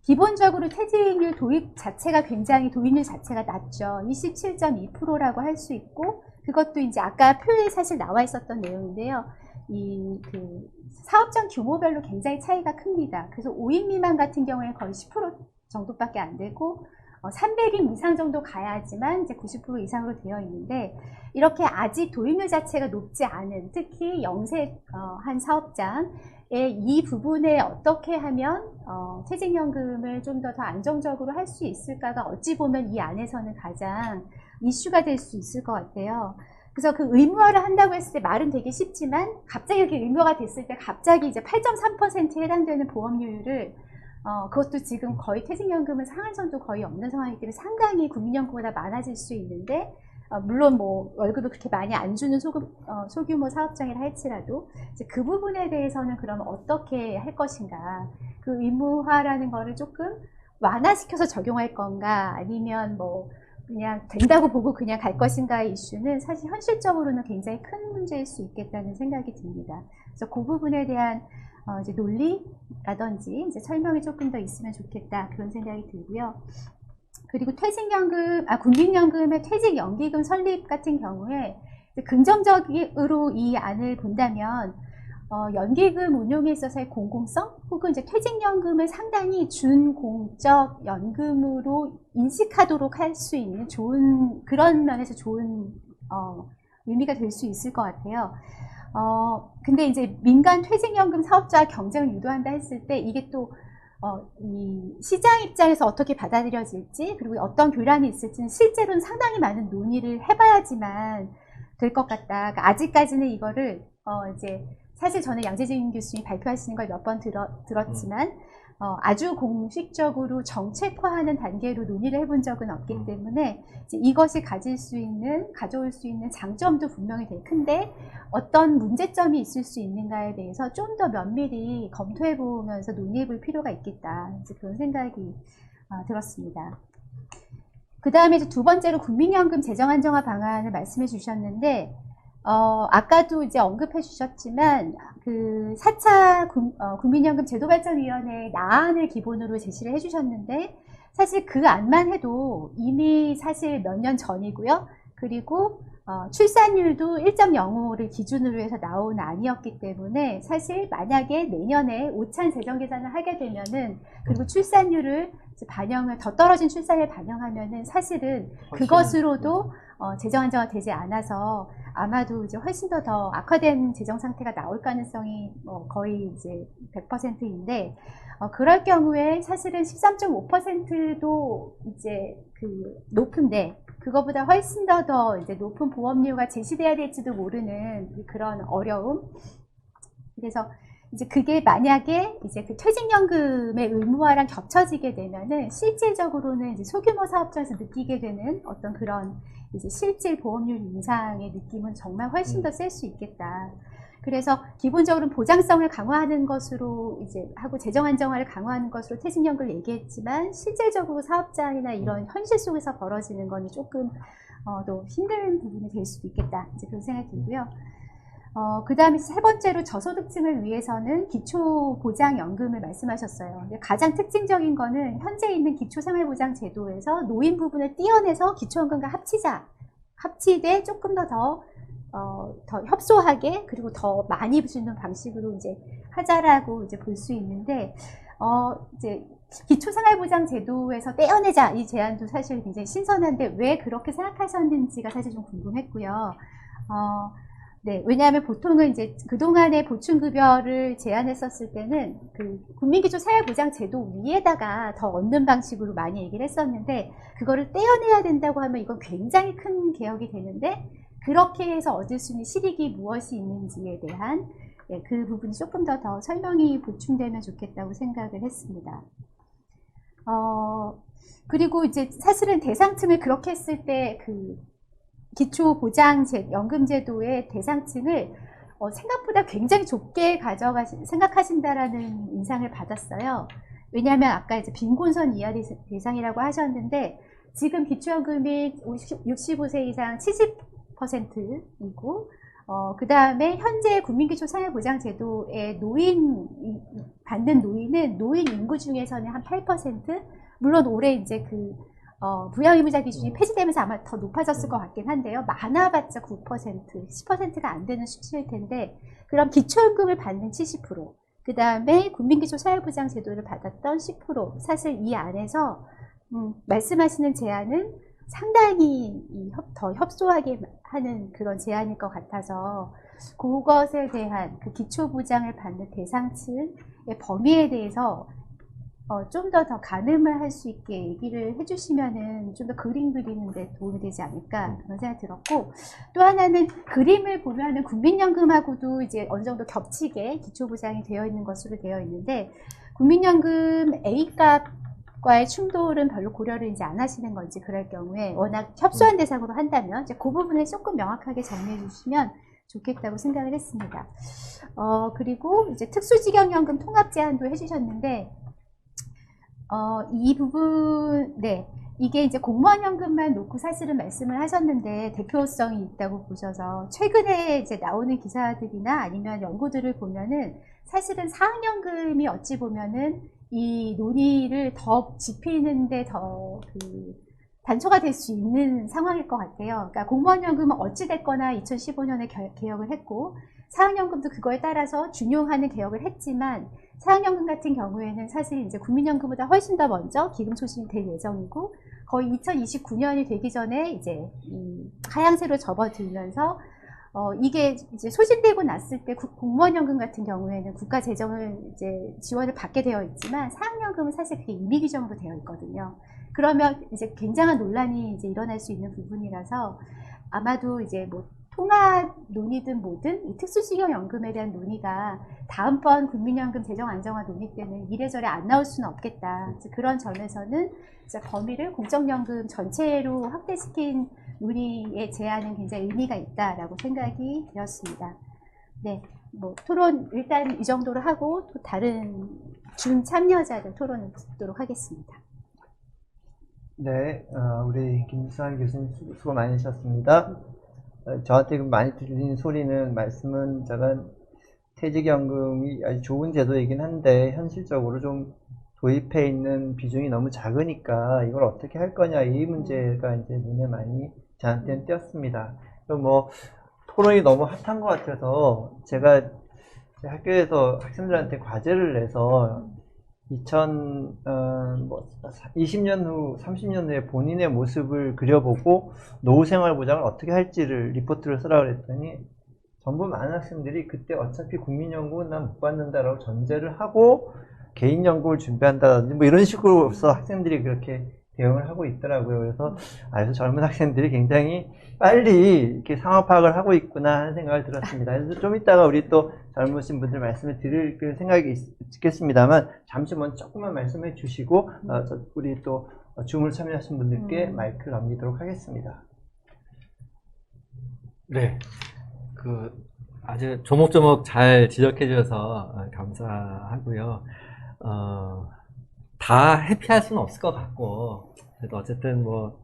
기본적으로 퇴직률 도입 자체가 굉장히 도입률 자체가 낮죠. 27.2%라고 할 수 있고, 그것도 이제 아까 표에 사실 나와 있었던 내용인데요. 그 사업장 규모별로 굉장히 차이가 큽니다. 그래서 5인 미만 같은 경우에 거의 10% 정도밖에 안 되고, 300인 이상 정도 가야지만 이제 90% 이상으로 되어 있는데, 이렇게 아직 도입률 자체가 높지 않은, 특히 영세한 사업장, 이 부분에 어떻게 하면 퇴직연금을 좀 더 안정적으로 할 수 있을까가 어찌 보면 이 안에서는 가장 이슈가 될 수 있을 것 같아요. 그래서 그 의무화를 한다고 했을 때 말은 되게 쉽지만 갑자기 이렇게 의무화가 됐을 때 갑자기 이제 8.3%에 해당되는 보험료율을 그것도 지금 거의 퇴직연금은 상한선도 거의 없는 상황이기 때문에 상당히 국민연금보다 많아질 수 있는데, 물론 뭐 월급을 그렇게 많이 안 주는 소규모 사업장이라 할지라도 이제 그 부분에 대해서는 그러면 어떻게 할 것인가, 그 의무화라는 거를 조금 완화시켜서 적용할 건가, 아니면 뭐 그냥 된다고 보고 그냥 갈 것인가의 이슈는 사실 현실적으로는 굉장히 큰 문제일 수 있겠다는 생각이 듭니다. 그래서 그 부분에 대한 이제 논리라든지 이제 설명이 조금 더 있으면 좋겠다, 그런 생각이 들고요. 그리고 국민연금의 퇴직연기금 설립 같은 경우에 긍정적으로 이 안을 본다면 연기금 운용에 있어서의 공공성 혹은 이제 퇴직연금을 상당히 준공적 연금으로 인식하도록 할 수 있는 좋은, 그런 면에서 좋은 의미가 될 수 있을 것 같아요. 근데 이제 민간 퇴직연금 사업자와 경쟁을 유도한다 했을 때 이게 또 이 시장 입장에서 어떻게 받아들여질지, 그리고 어떤 교란이 있을지는 실제로는 상당히 많은 논의를 해봐야지만 될 것 같다. 그러니까 아직까지는 이거를 이제 사실 저는 양재진 교수님이 발표하시는 걸 몇 번 들었지만 아주 공식적으로 정책화하는 단계로 논의를 해본 적은 없기 때문에 이제 이것이 가져올 수 있는 장점도 분명히 되게 큰데 어떤 문제점이 있을 수 있는가에 대해서 좀 더 면밀히 검토해 보면서 논의해 볼 필요가 있겠다, 이제 그런 생각이 들었습니다. 그 다음에 이제 두 번째로 국민연금 재정 안정화 방안을 말씀해 주셨는데, 아까도 이제 언급해 주셨지만, 그 4차 국민연금 제도발전위원회 나안을 기본으로 제시를 해 주셨는데, 사실 그 안만 해도 이미 사실 몇 년 전이고요. 그리고 출산율도 1.05를 기준으로 해서 나온 안이었기 때문에 사실 만약에 내년에 5차 재정 계산을 하게 되면은, 그리고 출산율을 더 떨어진 출산율을 반영하면은 사실은 그것으로도 재정 안정화 되지 않아서 아마도 이제 훨씬 더 악화된 재정 상태가 나올 가능성이 거의 이제 100%인데, 그럴 경우에 사실은 13.5%도 이제 그 높은데, 그거보다 훨씬 더 이제 높은 보험료가 제시돼야 될지도 모르는 그런 어려움. 그래서 이제 그게 만약에 이제 그 퇴직연금의 의무화랑 겹쳐지게 되면은 실질적으로는 이제 소규모 사업자에서 느끼게 되는 어떤 그런 이제 실질 보험료 인상의 느낌은 정말 훨씬 더 셀 수 있겠다. 그래서 기본적으로 보장성을 강화하는 것으로 이제 하고 재정 안정화를 강화하는 것으로 퇴직연금을 얘기했지만, 실질적으로 사업장이나 이런 현실 속에서 벌어지는 건 조금 더 힘든 부분이 될 수도 있겠다, 이제 그런 생각이 들고요. 그 다음에 세 번째로 저소득층을 위해서는 기초보장연금을 말씀하셨어요. 근데 가장 특징적인 거는 현재 있는 기초생활보장제도에서 노인 부분을 떼어내서 기초연금과 합치되 조금 더 협소하게, 그리고 더 많이 주는 방식으로 이제 하자라고 이제 볼 수 있는데, 이제 기초생활보장제도에서 떼어내자, 이 제안도 사실 굉장히 신선한데 왜 그렇게 생각하셨는지가 사실 좀 궁금했고요. 네, 왜냐하면 보통은 이제 그동안의 보충급여를 제안했었을 때는 그 국민기초생활보장제도 위에다가 더 얻는 방식으로 많이 얘기를 했었는데, 그거를 떼어내야 된다고 하면 이건 굉장히 큰 개혁이 되는데, 그렇게 해서 얻을 수 있는 실익이 무엇이 있는지에 대한 그 부분이 조금 더 설명이 보충되면 좋겠다고 생각을 했습니다. 그리고 이제 사실은 대상층을 그렇게 했을 때 그 기초보장연금제도의 대상층을 생각보다 굉장히 좁게 생각하신다라는 인상을 받았어요. 왜냐하면 아까 이제 빈곤선 이하 대상이라고 하셨는데 지금 기초연금이 65세 이상 70%이고 그 다음에 현재 국민기초생활보장제도의 받는 노인은 노인 인구 중에서는 한 8%, 물론 올해 이제 부양의무자 기준이 폐지되면서 아마 더 높아졌을 것 같긴 한데요. 많아봤자 9%, 10%가 안 되는 수치일 텐데, 그럼 기초연금을 받는 70%, 그 다음에 국민기초생활보장제도를 받았던 10%, 사실 이 안에서 말씀하시는 제안은 상당히 더 협소하게 하는 그런 제안일 것 같아서 그것에 대한 그 기초보장을 받는 대상층의 범위에 대해서 좀 더 가늠을 할 수 있게 얘기를 해주시면은 좀 더 그림 그리는데 도움이 되지 않을까 그런 생각이 들었고, 또 하나는 그림을 보면은 국민연금하고도 이제 어느 정도 겹치게 기초보장이 되어 있는 것으로 되어 있는데, 국민연금 A값과의 충돌은 별로 고려를 이제 안 하시는 건지, 그럴 경우에 워낙 협소한 대상으로 한다면 이제 그 부분을 조금 명확하게 정리해 주시면 좋겠다고 생각을 했습니다. 그리고 이제 특수직영연금 통합 제한도 해주셨는데, 이 부분, 네. 이게 이제 공무원연금만 놓고 사실은 말씀을 하셨는데 대표성이 있다고 보셔서, 최근에 이제 나오는 기사들이나 아니면 연구들을 보면은 사실은 사학연금이 어찌 보면은 이 논의를 더 짚히는데 더 단초가 될 수 있는 상황일 것 같아요. 그러니까 공무원연금은 어찌됐거나 2015년에 개혁을 했고, 사학연금도 그거에 따라서 준용하는 개혁을 했지만, 사학연금 같은 경우에는 사실 이제 국민연금보다 훨씬 더 먼저 기금 소진이 될 예정이고, 거의 2029년이 되기 전에 이제 하향세로 접어들면서 이게 이제 소진되고 났을 때 공무원연금 같은 경우에는 국가 재정을 이제 지원을 받게 되어 있지만, 사학연금은 사실 그게 임의 규정으로 되어 있거든요. 그러면 이제 굉장한 논란이 이제 일어날 수 있는 부분이라서, 아마도 이제 뭐 통합 논의든 뭐든 이 특수직영연금에 대한 논의가 다음번 국민연금 재정 안정화 논의 때는 이래저래 안 나올 수는 없겠다. 그런 점에서는 이제 범위를 공적연금 전체로 확대시킨 논의의 제안은 굉장히 의미가 있다라고 생각이 되었습니다. 네, 뭐 토론 일단 이 정도로 하고 또 다른 준 참여자들 토론을 듣도록 하겠습니다. 네, 우리 김수환 교수님 수고 많으셨습니다. 저한테 많이 들리는 소리는, 말씀은 제가 퇴직연금이 아주 좋은 제도이긴 한데 현실적으로 좀 도입해 있는 비중이 너무 작으니까 이걸 어떻게 할 거냐, 이 문제가 이제 눈에 많이 저한테는 띄었습니다. 그럼 뭐 토론이 너무 핫한 것 같아서 제가 학교에서 학생들한테 과제를 내서 20년 후, 30년 후에 본인의 모습을 그려보고 노후생활 보장을 어떻게 할지를 리포트를 쓰라고 그랬더니 전부 많은 학생들이 그때 어차피 국민연금은 난 못 받는다라고 전제를 하고 개인연금을 준비한다든지 뭐 이런 식으로서 학생들이 그렇게 대응을 하고 있더라고요. 그래서 그래서 젊은 학생들이 굉장히 빨리 이렇게 상황 파악을 하고 있구나 하는 생각을 들었습니다. 그래서 좀 이따가 우리 또 젊으신 분들 말씀을 드릴 생각이 있겠습니다만, 잠시 먼저 조금만 말씀해 주시고 우리 또 줌을 참여하신 분들께 마이크를 넘기도록 하겠습니다. 네, 아주 조목조목 잘 지적해 주셔서 감사하고요. 다 회피할 수는 없을 것 같고, 그래도 어쨌든 뭐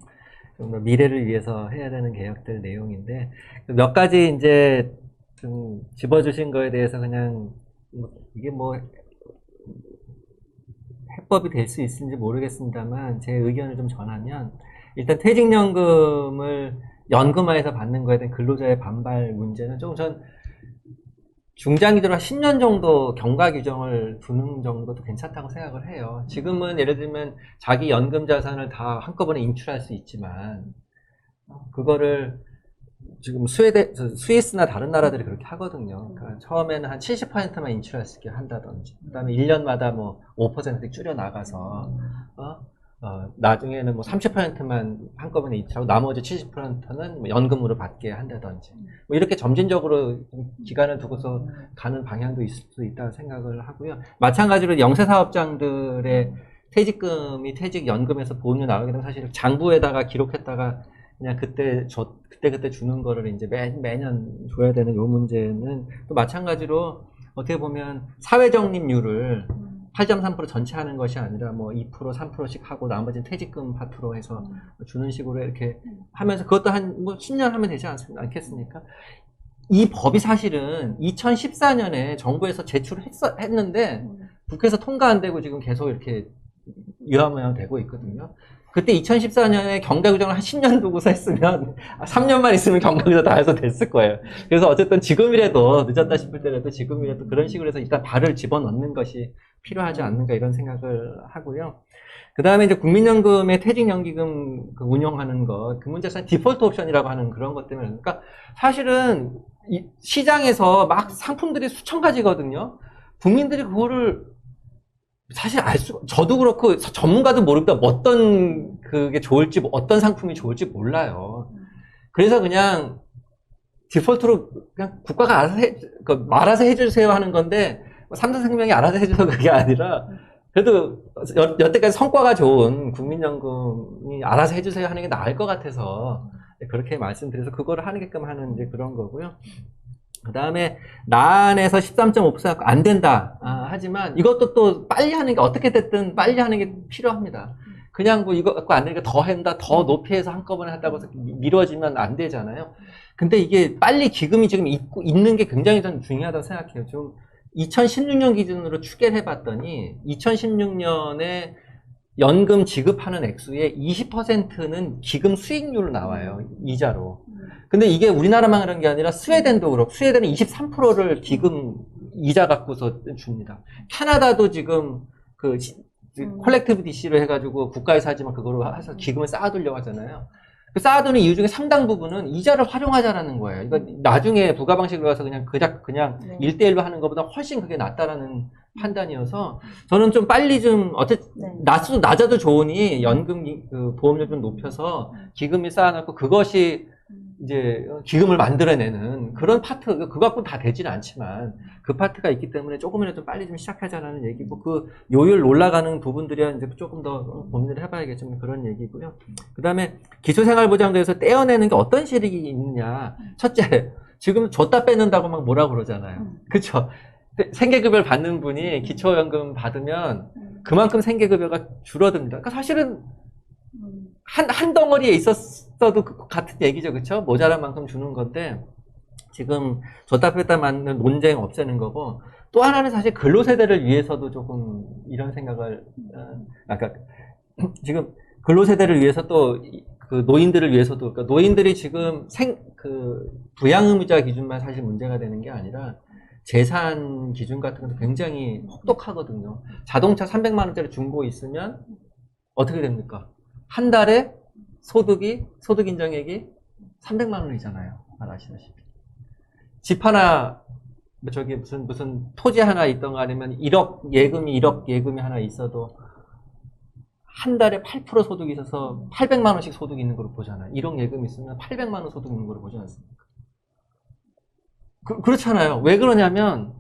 좀 더 미래를 위해서 해야 되는 개혁들 내용인데, 몇 가지 이제 좀 집어주신 거에 대해서 그냥 이게 뭐 해법이 될 수 있을지 모르겠습니다만 제 의견을 좀 전하면, 일단 퇴직연금을 연금화해서 받는 거에 대한 근로자의 반발 문제는 조금 전 중장기적으로 한 10년 정도 경과 규정을 두는 정도도 괜찮다고 생각을 해요. 지금은 예를 들면 자기 연금 자산을 다 한꺼번에 인출할 수 있지만, 그거를 지금 스위스나 다른 나라들이 그렇게 하거든요. 그러니까 처음에는 한 70%만 인출할 수 있게 한다든지, 그 다음에 1년마다 뭐 5% 줄여 나가서, 나중에는 뭐 30%만 한꺼번에 인출하고 나머지 70%는 뭐 연금으로 받게 한다든지, 뭐 이렇게 점진적으로 기간을 두고서 가는 방향도 있을 수 있다고 생각을 하고요. 마찬가지로 영세사업장들의 퇴직금이 퇴직연금에서 보험료 나가게 되면 사실 장부에다가 기록했다가 그냥 그때 주는 거를 이제 매년 줘야 되는 요 문제는 또 마찬가지로 어떻게 보면 사회적립률을 8.3% 전체 하는 것이 아니라 뭐 2%, 3%씩 하고 나머지는 퇴직금 파트로 해서 주는 식으로 이렇게 하면서 그것도 한 뭐 10년 하면 되지 않겠습니까? 이 법이 사실은 2014년에 정부에서 제출했는데 국회에서 통과 안 되고 지금 계속 이렇게 유야무야 되고 있거든요. 그때 2014년에 경과규정을 한 10년 두고서 했으면 3년만 있으면 경과규정 다 해서 됐을 거예요. 그래서 어쨌든 지금이라도 늦었다 싶을 때라도 지금이라도 그런 식으로 해서 일단 발을 집어넣는 것이 필요하지 않는가 이런 생각을 하고요. 그 다음에 이제 국민연금의 퇴직연기금 운영하는 것, 그 문제에서 디폴트 옵션이라고 하는 그런 것 때문에 그러니까 사실은 이 시장에서 막 상품들이 수천 가지거든요. 국민들이 그거를 사실 저도 그렇고 전문가도 모릅니다. 어떤 그게 좋을지, 어떤 상품이 좋을지 몰라요. 그래서 그냥 디폴트로 그냥 국가가 알아서 말아서 해주세요 하는 건데, 삼성생명이 알아서 해줘서 그게 아니라, 그래도 여태까지 성과가 좋은 국민연금이 알아서 해주세요 하는 게 나을 것 같아서 그렇게 말씀드려서 그거를 하게끔 하는 이제 그런 거고요. 그 다음에 나안에서 13.5% 안 된다. 하지만 이것도 또 빨리 하는 게 어떻게 됐든 빨리 하는 게 필요합니다. 그냥 뭐 이거 갖고 안 되니까 더 한다, 더 높이 해서 한꺼번에 한다고 해서 미뤄지면 안 되잖아요. 근데 이게 빨리 기금이 지금 있는 게 굉장히 좀 중요하다고 생각해요. 좀 2016년 기준으로 추계를 해봤더니 2016년에 연금 지급하는 액수의 20%는 기금 수익률로 나와요. 이자로. 근데 이게 우리나라만 그런 게 아니라 스웨덴도 그렇고 스웨덴은 23%를 기금 이자 갖고서 줍니다. 캐나다도 지금 그 콜렉티브 DC로 해가지고 국가에서 하지만 그거로 해서 기금을 쌓아두려고 하잖아요. 그 쌓아두는 이유 중에 상당 부분은 이자를 활용하자라는 거예요. 그러니까 나중에 부가방식으로 가서 그냥 1대1로 하는 것보다 훨씬 그게 낫다라는 판단이어서 저는 좀 빨리 좀 낮아도 좋으니 연금 그 보험료 좀 높여서 기금을 쌓아놓고 그것이 이제 기금을 만들어내는 그런 파트, 그거 갖고 다 되지는 않지만 그 파트가 있기 때문에 조금이라도 빨리 좀 시작하자라는 얘기고 그 요율 올라가는 부분들이 이제 조금 더 고민을 해봐야겠지만 그런 얘기고요. 그 다음에 기초생활보장제에서 떼어내는 게 어떤 실익이 있느냐. 첫째, 지금 줬다 뺏는다고 막 뭐라 그러잖아요. 그쵸? 생계급여를 받는 분이 기초연금 받으면 그만큼 생계급여가 줄어듭니다. 그러니까 사실은 한 덩어리에 있었어도 같은 얘기죠. 그쵸? 모자란 만큼 주는 건데, 지금 줬다 뺐다 맞는 논쟁 없애는 거고, 또 하나는 사실 근로세대를 위해서도 조금 이런 생각을, 아까, 지금 근로세대를 위해서 또, 그 노인들을 위해서도, 그러니까 노인들이 지금 부양의무자 기준만 사실 문제가 되는 게 아니라, 재산 기준 같은 것도 굉장히 혹독하거든요. 자동차 300만원짜리 중고 있으면, 어떻게 됩니까? 한 달에 소득 인정액이 300만 원이잖아요. 아시다시피. 집 하나, 무슨 토지 하나 있던가 아니면 1억 예금이 하나 있어도 한 달에 8% 소득이 있어서 800만 원씩 소득이 있는 걸로 보잖아요. 1억 예금이 있으면 800만 원 소득 있는 걸로 보지 않습니까? 그렇잖아요. 왜 그러냐면,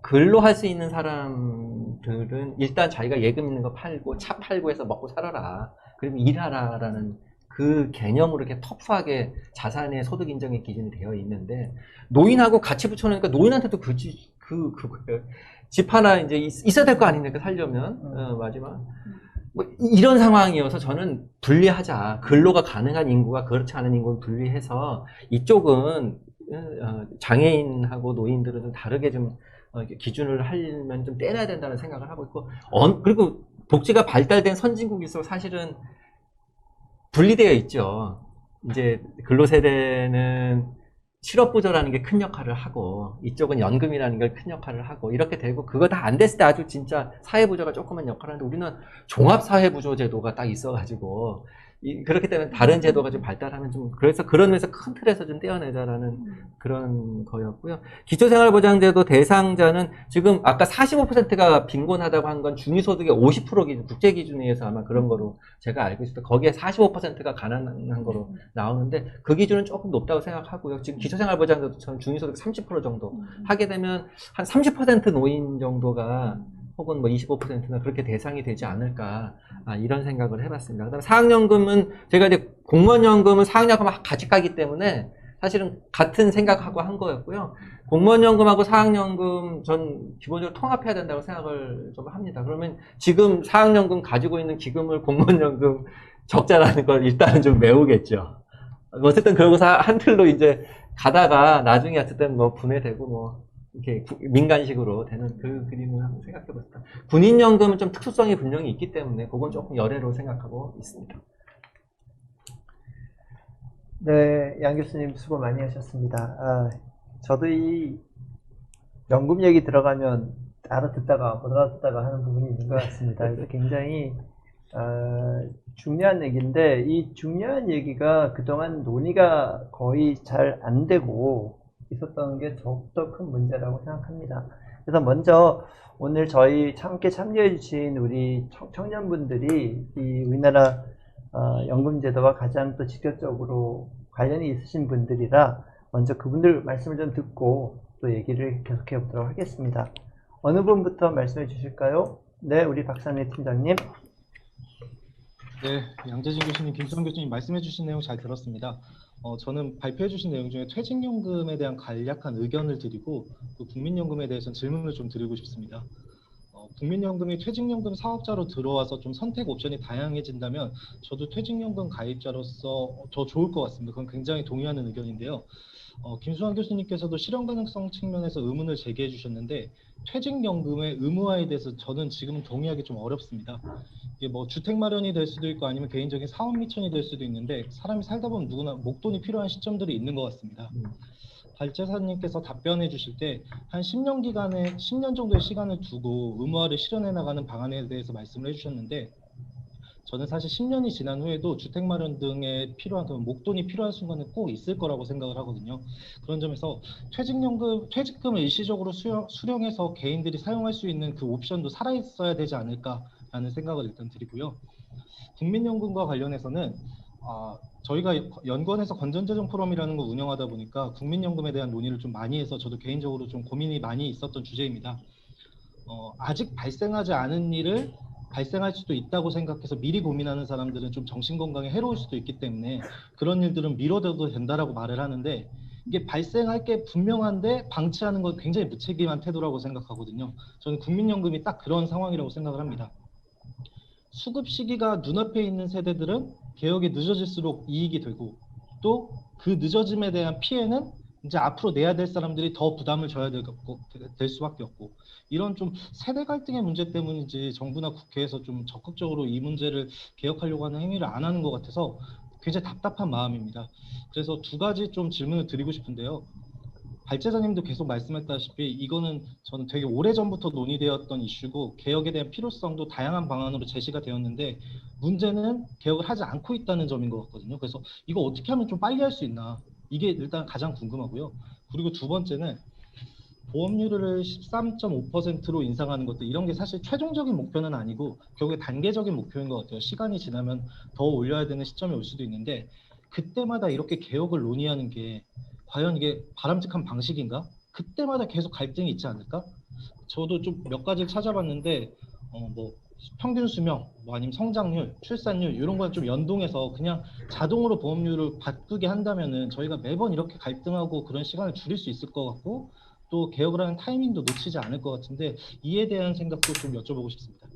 근로할 수 있는 사람들은 일단 자기가 예금 있는 거 팔고 차 팔고 해서 먹고 살아라. 그리고 일하라라는 그 개념으로 이렇게 터프하게 자산의 소득 인정의 기준이 되어 있는데 노인하고 같이 붙여놓으니까 노인한테도 집 하나 이제 있어야 될 거 아닙니까? 살려면. 마지막. 뭐 이런 상황이어서 저는 분리하자. 근로가 가능한 인구와 그렇지 않은 인구를 분리해서 이쪽은 장애인하고 노인들은 좀 다르게 좀 기준을 하려면 좀 떼놔야 된다는 생각을 하고 있고, 그리고 복지가 발달된 선진국일수록 사실은 분리되어 있죠. 이제 근로세대는 실업보조라는 게 큰 역할을 하고, 이쪽은 연금이라는 게 큰 역할을 하고, 이렇게 되고, 그거 다 안 됐을 때 아주 진짜 사회보조가 조그만 역할을 하는데, 우리는 종합사회보조제도가 딱 있어가지고, 그렇기 때문에 다른 제도가 좀 발달하면 그래서 그런 면에서 큰 틀에서 좀 떼어내자라는 그런 거였고요. 기초생활보장제도 대상자는 지금 아까 45%가 빈곤하다고 한 건 중위소득의 50% 기준, 국제기준에 의해서 아마 그런 거로 제가 알고 있을 때 거기에 45%가 가난한 거로 나오는데 그 기준은 조금 높다고 생각하고요. 지금 기초생활보장제도처럼 중위소득 30% 정도 하게 되면 한 30% 노인 정도가 혹은 뭐 25%나 그렇게 대상이 되지 않을까, 이런 생각을 해봤습니다. 그다음에 사학연금은 제가 이제 공무원연금은 사학연금 같이 가기 때문에 사실은 같은 생각하고 한 거였고요. 공무원연금하고 사학연금 전 기본적으로 통합해야 된다고 생각을 좀 합니다. 그러면 지금 사학연금 가지고 있는 기금을 공무원연금 적자라는 걸 일단은 좀 메우겠죠. 어쨌든 그러고서 한 틀로 이제 가다가 나중에 어쨌든 뭐 분해되고 뭐 이렇게 민간식으로 되는 그 그림을 한번 생각해 봅시다. 군인연금은 좀 특수성이 분명히 있기 때문에 그건 조금 열애로 생각하고 있습니다. 네, 양 교수님 수고 많이 하셨습니다. 저도 이 연금 얘기 들어가면 알아듣다가 못 알아듣다가 하는 부분이 있는 것 같습니다. 그래서 굉장히 중요한 얘기인데 이 중요한 얘기가 그동안 논의가 거의 잘 안 되고 있었던 게 더욱더 큰 문제라고 생각합니다. 그래서 먼저 오늘 저희 함께 참여해 주신 우리 청년분들이 이 우리나라 연금제도와 가장 또 직접적으로 관련이 있으신 분들이라 먼저 그분들 말씀을 좀 듣고 또 얘기를 계속해 보도록 하겠습니다. 어느 분부터 말씀해 주실까요? 네, 우리 박상래 팀장님. 네, 양재진 교수님, 김수환 교수님 말씀해 주신 내용 잘 들었습니다. 저는 발표해 주신 내용 중에 퇴직연금에 대한 간략한 의견을 드리고 또 국민연금에 대해서는 질문을 좀 드리고 싶습니다. 국민연금이 퇴직연금 사업자로 들어와서 좀 선택 옵션이 다양해진다면 저도 퇴직연금 가입자로서 더 좋을 것 같습니다. 그건 굉장히 동의하는 의견인데요. 김수환 교수님께서도 실현 가능성 측면에서 의문을 제기해 주셨는데 퇴직연금의 의무화에 대해서 저는 지금 동의하기 좀 어렵습니다. 이게 뭐 주택 마련이 될 수도 있고 아니면 개인적인 사업 미천이 될 수도 있는데 사람이 살다 보면 누구나 목돈이 필요한 시점들이 있는 것 같습니다. 발제사님께서 답변해 주실 때 한 10년 정도의 시간을 두고 의무화를 실현해 나가는 방안에 대해서 말씀을 해주셨는데 저는 사실 10년이 지난 후에도 주택 마련 등에 필요한 그 목돈이 필요한 순간은 꼭 있을 거라고 생각을 하거든요. 그런 점에서 퇴직금을 일시적으로 수령해서 개인들이 사용할 수 있는 그 옵션도 살아있어야 되지 않을까라는 생각을 일단 드리고요. 국민연금과 관련해서는 저희가 연구원에서 건전재정 포럼이라는 걸 운영하다 보니까 국민연금에 대한 논의를 좀 많이 해서 저도 개인적으로 좀 고민이 많이 있었던 주제입니다. 아직 발생하지 않은 일을 발생할 수도 있다고 생각해서 미리 고민하는 사람들은 좀 정신건강에 해로울 수도 있기 때문에 그런 일들은 미뤄둬도 된다라고 말을 하는데 이게 발생할 게 분명한데 방치하는 건 굉장히 무책임한 태도라고 생각하거든요. 저는 국민연금이 딱 그런 상황이라고 생각을 합니다. 수급 시기가 눈앞에 있는 세대들은 개혁이 늦어질수록 이익이 되고 또 그 늦어짐에 대한 피해는 이제 앞으로 내야 될 사람들이 더 부담을 져야 될 수밖에 없고 이런 좀 세대 갈등의 문제 때문인지 정부나 국회에서 좀 적극적으로 이 문제를 개혁하려고 하는 행위를 안 하는 것 같아서 굉장히 답답한 마음입니다. 그래서 두 가지 좀 질문을 드리고 싶은데요. 발제자님도 계속 말씀했다시피 이거는 저는 되게 오래전부터 논의되었던 이슈고 개혁에 대한 필요성도 다양한 방안으로 제시가 되었는데 문제는 개혁을 하지 않고 있다는 점인 것 같거든요. 그래서 이거 어떻게 하면 좀 빨리 할 수 있나 이게 일단 가장 궁금하고요. 그리고 두 번째는 보험료를 13.5%로 인상하는 것도 이런 게 사실 최종적인 목표는 아니고 결국에 단계적인 목표인 것 같아요. 시간이 지나면 더 올려야 되는 시점이 올 수도 있는데 그때마다 이렇게 개혁을 논의하는 게 과연 이게 바람직한 방식인가? 그때마다 계속 갈등이 있지 않을까? 저도 좀 몇 가지를 찾아봤는데 뭐 평균 수명, 뭐 아니면 성장률, 출산율 이런 건 좀 연동해서 그냥 자동으로 보험료를 바꾸게 한다면은 저희가 매번 이렇게 갈등하고 그런 시간을 줄일 수 있을 것 같고 또 개혁을 하는 타이밍도 놓치지 않을 것 같은데 이에 대한 생각도 좀 여쭤보고 싶습니다.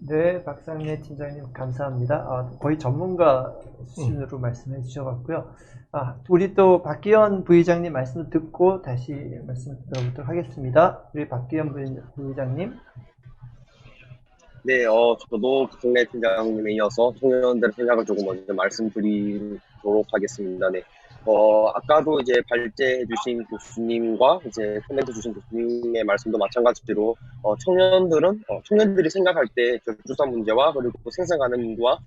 네, 박상래 팀장님 감사합니다. 거의 전문가 수준으로 말씀해 주셔갖고요. 우리 또 박기현 부의장님 말씀을 듣고 다시 말씀을 들어보도록 하겠습니다. 우리 박기현 부의장님. 네, 저도 박상래 팀장님에 이어서 청년들의 생각을 조금 먼저 말씀드리도록 하겠습니다. 네. 아까도 이제 발제해주신 교수님과 이제 코멘트주신 교수님의 말씀도 마찬가지로, 청년들이 생각할 때 저출산 문제와 그리고 생산 가능 인구와,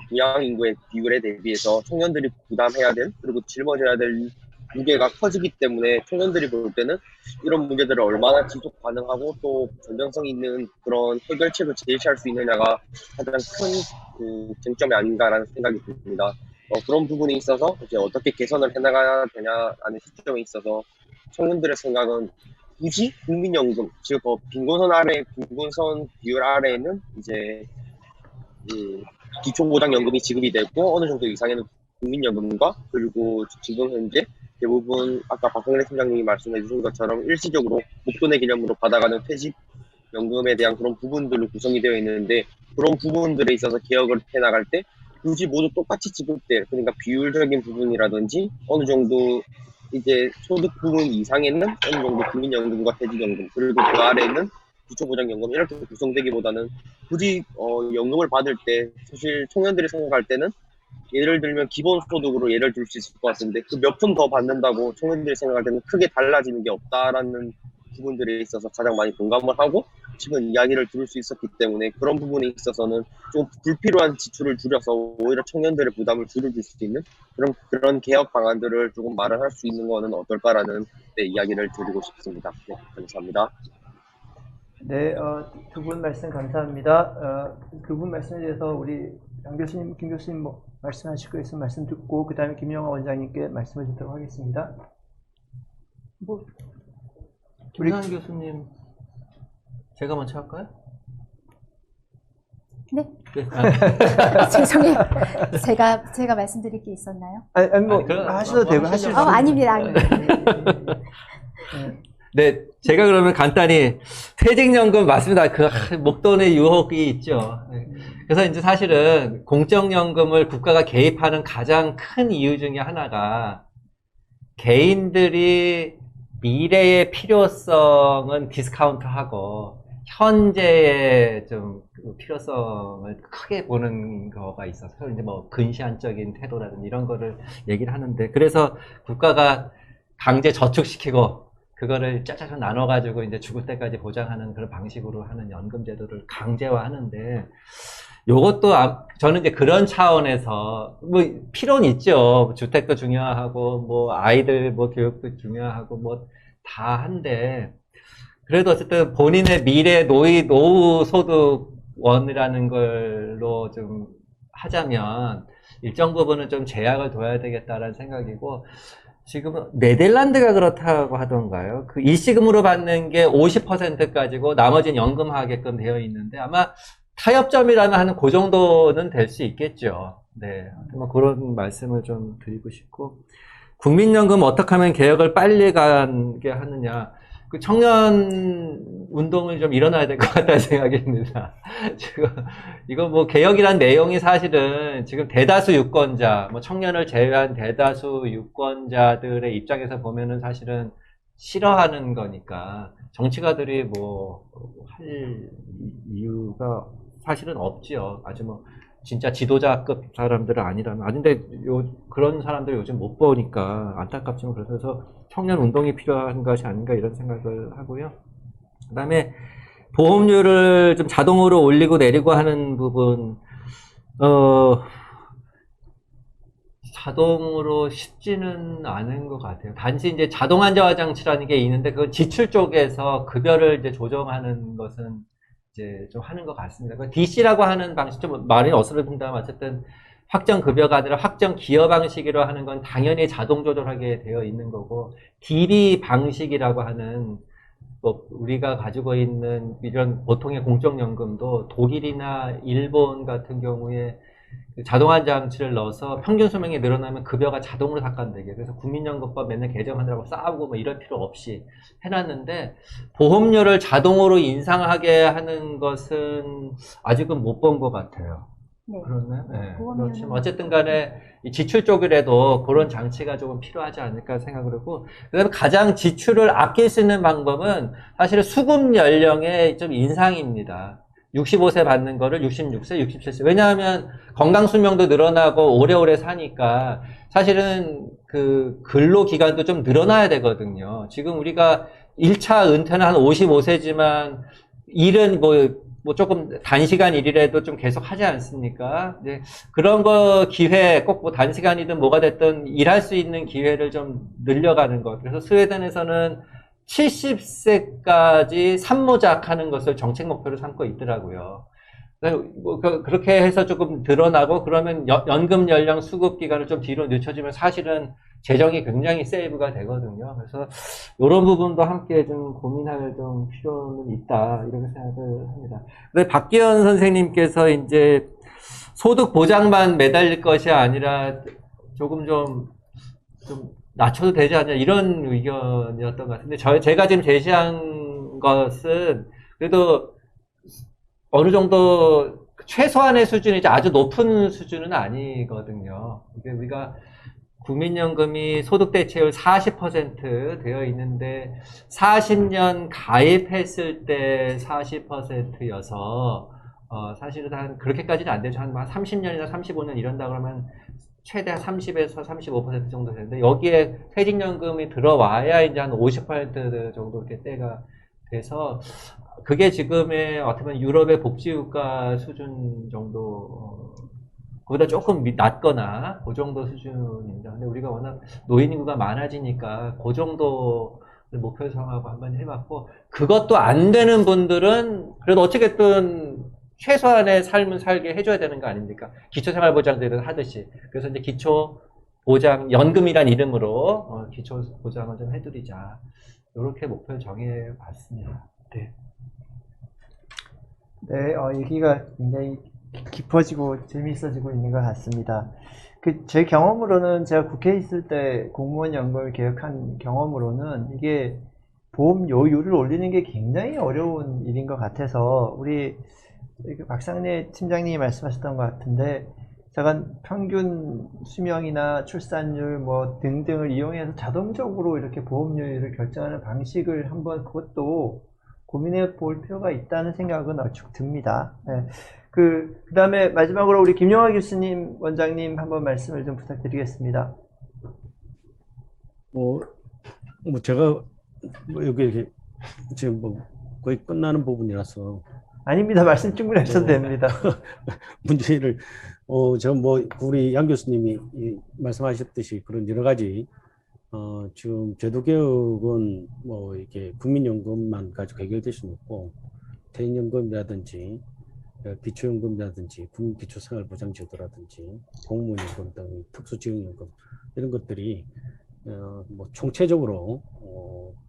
부양 인구의 비율에 대비해서 청년들이 부담해야 될, 그리고 짊어져야 될 무게가 커지기 때문에 청년들이 볼 때는 이런 문제들을 얼마나 지속 가능하고 또 전정성 있는 그런 해결책을 제시할 수 있느냐가 가장 큰 쟁점이 아닌가라는 생각이 듭니다. 그런 부분에 있어서 이제 어떻게 개선을 해나가야 되냐라는 시점에 있어서 청년들의 생각은 굳이 국민연금, 즉 빈곤선 비율 아래에는 이제 그 기초보장연금이 지급이 되고 어느 정도 이상에는 국민연금과 그리고 지금 현재 대부분 아까 박성래 팀장님이 말씀해 주신 것처럼 일시적으로 목돈의 개념으로 받아가는 퇴직연금에 대한 그런 부분들로 구성이 되어 있는데 그런 부분들에 있어서 개혁을 해나갈 때 굳이 모두 똑같이 지급될 그러니까 비율적인 부분이라든지 어느 정도 이제 소득 부분 이상에는 어느 정도 국민연금과 퇴직연금 그리고 그 아래에는 기초보장연금 이렇게 구성되기보다는 굳이 연금을 받을 때 사실 청년들이 생각할 때는 예를 들면 기본소득으로 예를 들 수 있을 것 같은데 그 몇 푼 더 받는다고 청년들이 생각할 때는 크게 달라지는 게 없다라는 부분들에 있어서 가장 많이 공감을 하고 지금 이야기를 들을 수 있었기 때문에 그런 부분에 있어서는 좀 불필요한 지출을 줄여서 오히려 청년들의 부담을 줄여줄 수 있는 그런 개혁 방안들을 조금 마련할 수 있는 거는 어떨까라는 이야기를 드리고 싶습니다. 네, 감사합니다. 네, 두 분 말씀 감사합니다. 두 분 말씀에 대해서 우리 양 교수님, 김 교수님 뭐 말씀하실 거 있으면 말씀 듣고 그 다음에 김영하 원장님께 말씀을 듣도록 하겠습니다. 뭐 김상현 교수님 제가 먼저 할까요? 네. 네. 죄송해요. 제가 말씀드릴 게 있었나요? 아니 뭐 그럼 하셔도 되고 하실 수 아닙니다. 네, 제가 그러면 간단히 퇴직연금 맞습니다. 그 목돈의 유혹이 있죠. 네. 그래서 이제 사실은 공적연금을 국가가 개입하는 가장 큰 이유 중에 하나가 개인들이 미래의 필요성은 디스카운트하고 현재의 좀 필요성을 크게 보는 거가 있어서 이제 뭐 근시안적인 태도라든지 이런 거를 얘기를 하는데 그래서 국가가 강제 저축시키고 그거를 짜짜짜 나눠가지고 이제 죽을 때까지 보장하는 그런 방식으로 하는 연금 제도를 강제화하는데 요것도 저는 이제 그런 차원에서 뭐 필요는 있죠. 주택도 중요하고 뭐 아이들 뭐 교육도 중요하고 뭐 다 한데 그래도 어쨌든 본인의 미래 노후 소득원이라는 걸로 좀 하자면 일정 부분은 좀 제약을 둬야 되겠다라는 생각이고 지금 네덜란드가 그렇다고 하던가요? 그 일시금으로 받는 게 50%까지고 나머지는 연금하게끔 되어 있는데 아마 타협점이라면 한 그 정도는 될 수 있겠죠. 네, 뭐 그런 말씀을 좀 드리고 싶고 국민연금 어떻게 하면 개혁을 빨리 가게 하느냐 그 청년 운동을 좀 일어나야 될 것 같다는 생각이 듭니다. 지금 이거 뭐 개혁이란 내용이 사실은 지금 대다수 유권자, 뭐 청년을 제외한 대다수 유권자들의 입장에서 보면은 사실은 싫어하는 거니까 정치가들이 뭐 할 이유가 사실은 없지요. 아주 뭐 진짜 지도자급 사람들은 아니라면 근데 그런 사람들 요즘 못 보니까 안타깝지만 그래서 청년 운동이 필요한 것이 아닌가 이런 생각을 하고요. 그 다음에 보험료를 좀 자동으로 올리고 내리고 하는 부분 자동으로 쉽지는 않은 것 같아요. 단지 이제 자동 안정화 장치라는 게 있는데 그 지출 쪽에서 급여를 이제 조정하는 것은 이제 좀 하는 것 같습니다. 그 DC라고 하는 방식 좀 말이 어스럽습니다만 어쨌든 확정 급여가 아니라 확정 기여 방식으로 하는 건 당연히 자동 조절하게 되어 있는 거고 DB 방식이라고 하는 뭐 우리가 가지고 있는 이런 보통의 공적연금도 독일이나 일본 같은 경우에 자동화 장치를 넣어서 평균 수명이 늘어나면 급여가 자동으로 삭감되게 그래서 국민연금법 맨날 개정하느라고 싸우고 뭐 이럴 필요 없이 해놨는데 보험료를 자동으로 인상하게 하는 것은 아직은 못 본 것 같아요. 네. 그렇나요? 네. 보험료는 그렇지만 어쨌든 간에 이 지출 쪽이라도 그런 장치가 조금 필요하지 않을까 생각을 하고 그다음에 가장 지출을 아낄 수 있는 방법은 사실은 수급 연령의 좀 인상입니다. 65세 받는 거를 66세, 67세. 왜냐하면 건강 수명도 늘어나고 오래오래 사니까 사실은 그 근로 기간도 좀 늘어나야 되거든요. 지금 우리가 1차 은퇴는 한 55세지만 일은 뭐 조금 단시간 일이라도 좀 계속 하지 않습니까? 이제 그런 거 기회 꼭 뭐 단시간이든 뭐가 됐든 일할 수 있는 기회를 좀 늘려가는 것. 그래서 스웨덴에서는 70세까지 산모작하는 것을 정책 목표로 삼고 있더라고요. 뭐 그렇게 해서 조금 드러나고 그러면 연금 연령 수급 기간을 좀 뒤로 늦춰지면 사실은 재정이 굉장히 세이브가 되거든요. 그래서 이런 부분도 함께 좀 고민할 좀 필요는 있다 이렇게 생각을 합니다. 근데 박기현 선생님께서 이제 소득 보장만 매달릴 것이 아니라 조금 좀 낮춰도 되지 않냐 이런 의견이었던 것 같은데 제가 지금 제시한 것은 그래도 어느 정도 최소한의 수준이지 아주 높은 수준은 아니거든요. 이게 우리가 국민연금이 소득 대체율 40% 되어 있는데 40년 가입했을 때 40%여서 사실은 한 그렇게까지는 안 되죠. 한 30년이나 35년 이런다 그러면 최대 30에서 35% 정도 되는데 여기에 퇴직연금이 들어와야 이제 한 50% 정도 이렇게 때가 돼서 그게 지금의 어떻게 보면 유럽의 복지국가 수준 정도 그보다 조금 낮거나 그 정도 수준입니다. 근데 우리가 워낙 노인 인구가 많아지니까 그 정도 목표 정하고 한번 해봤고 그것도 안 되는 분들은 그래도 어떻게든 최소한의 삶을 살게 해줘야 되는 거 아닙니까? 기초생활보장제도 하듯이. 그래서 이제 기초보장, 연금이란 이름으로 기초보장을 좀 해드리자. 이렇게 목표를 정해봤습니다. 네. 네, 얘기가 굉장히 깊어지고 재미있어지고 있는 것 같습니다. 제 경험으로는 제가 국회에 있을 때 공무원 연금을 개혁한 경험으로는 이게 보험료율을 올리는 게 굉장히 어려운 일인 것 같아서 우리 박상래 팀장님이 말씀하셨던 것 같은데 제가 평균 수명이나 출산율 뭐 등등을 이용해서 자동적으로 이렇게 보험료율을 결정하는 방식을 한번 그것도 고민해 볼 필요가 있다는 생각은 얼추 듭니다. 네. 그 다음에 마지막으로 우리 김영하 교수님, 원장님 한번 말씀을 좀 부탁드리겠습니다. 제가 여기 이렇게 지금 거의 끝나는 부분이라서 아닙니다. 말씀 충분히 하셔도 됩니다. 문제를 우리 양 교수님이 말씀하셨듯이 그런 여러 가지 지금 제도 개혁은 이렇게 국민연금만 가지고 해결될 수는 없고 퇴직연금이라든지 기초연금이라든지 국민기초생활보장제도라든지 공무원연금 등 특수지원연금 이런 것들이 총체적으로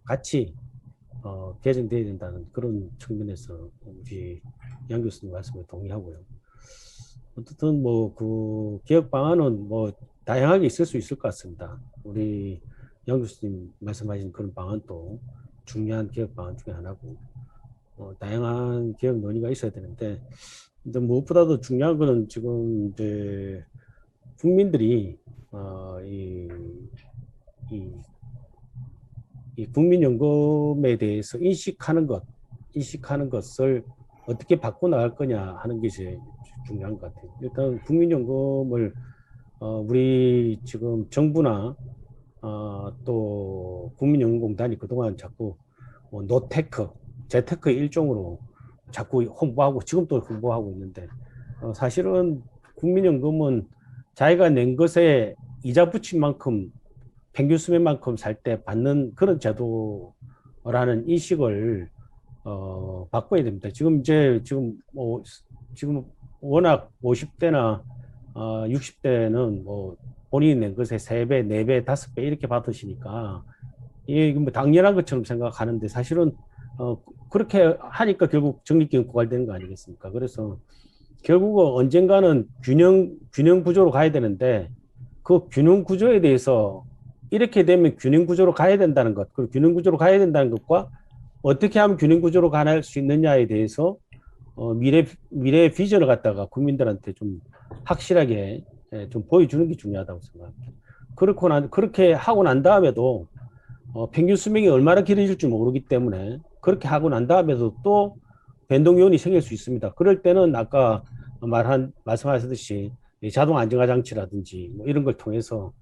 같이 개정돼야 된다는 그런 측면에서 우리 양 교수님 말씀에 동의하고요. 어쨌든 그 개혁 방안은 다양하게 있을 수 있을 것 같습니다. 우리 양 교수님 말씀하신 그런 방안도 중요한 개혁 방안 중에 하나고 다양한 개혁 논의가 있어야 되는데 근데 무엇보다도 중요한 거는 지금 이제 국민들이 이 국민연금에 대해서 인식하는 것을 어떻게 바꿔 나갈 거냐 하는 것이 중요한 것 같아요. 일단 국민연금을 우리 지금 정부나 또 국민연금공단이 그동안 자꾸 노테크, 재테크의 일종으로 자꾸 홍보하고 지금도 홍보하고 있는데 사실은 국민연금은 자기가 낸 것에 이자 붙인 만큼 평균 수명만큼 살 때 받는 그런 제도라는 인식을 바꿔야 됩니다. 지금 워낙 50대나 60대는 본인이 낸 것에 3배, 4배, 5배 이렇게 받으시니까 이게 당연한 것처럼 생각하는데 사실은 그렇게 하니까 결국 적립기금 고갈되는 거 아니겠습니까? 그래서 결국은 언젠가는 균형 구조로 가야 되는데 그 균형 구조에 대해서 이렇게 되면 균형 구조로 가야 된다는 것, 그리고 균형 구조로 가야 된다는 것과 어떻게 하면 균형 구조로 갈 수 있느냐에 대해서 미래 비전을 갖다가 국민들한테 좀 확실하게 좀 보여주는 게 중요하다고 생각합니다. 그렇게 하고 난 다음에도 평균 수명이 얼마나 길어질지 모르기 때문에 그렇게 하고 난 다음에도 또 변동 요인이 생길 수 있습니다. 그럴 때는 아까 말씀하셨듯이 자동 안정화 장치라든지 이런 걸 통해서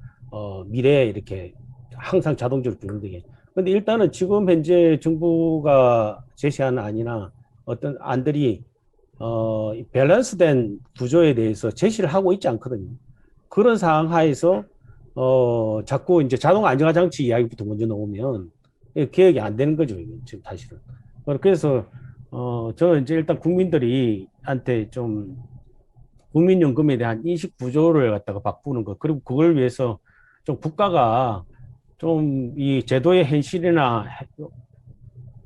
미래에 이렇게 항상 자동적으로 균형되게. 근데 일단은 지금 현재 정부가 제시한 안이나 어떤 안들이 밸런스된 구조에 대해서 제시를 하고 있지 않거든요. 그런 상황 하에서 자꾸 이제 자동 안정화 장치 이야기부터 먼저 나오면 개혁이 안 되는 거죠, 지금 사실은. 그래서 저는 이제 일단 국민들이한테 좀 국민연금에 대한 인식 구조를 갖다가 바꾸는 것, 그리고 그걸 위해서 좀 국가가 좀 이 제도의 현실이나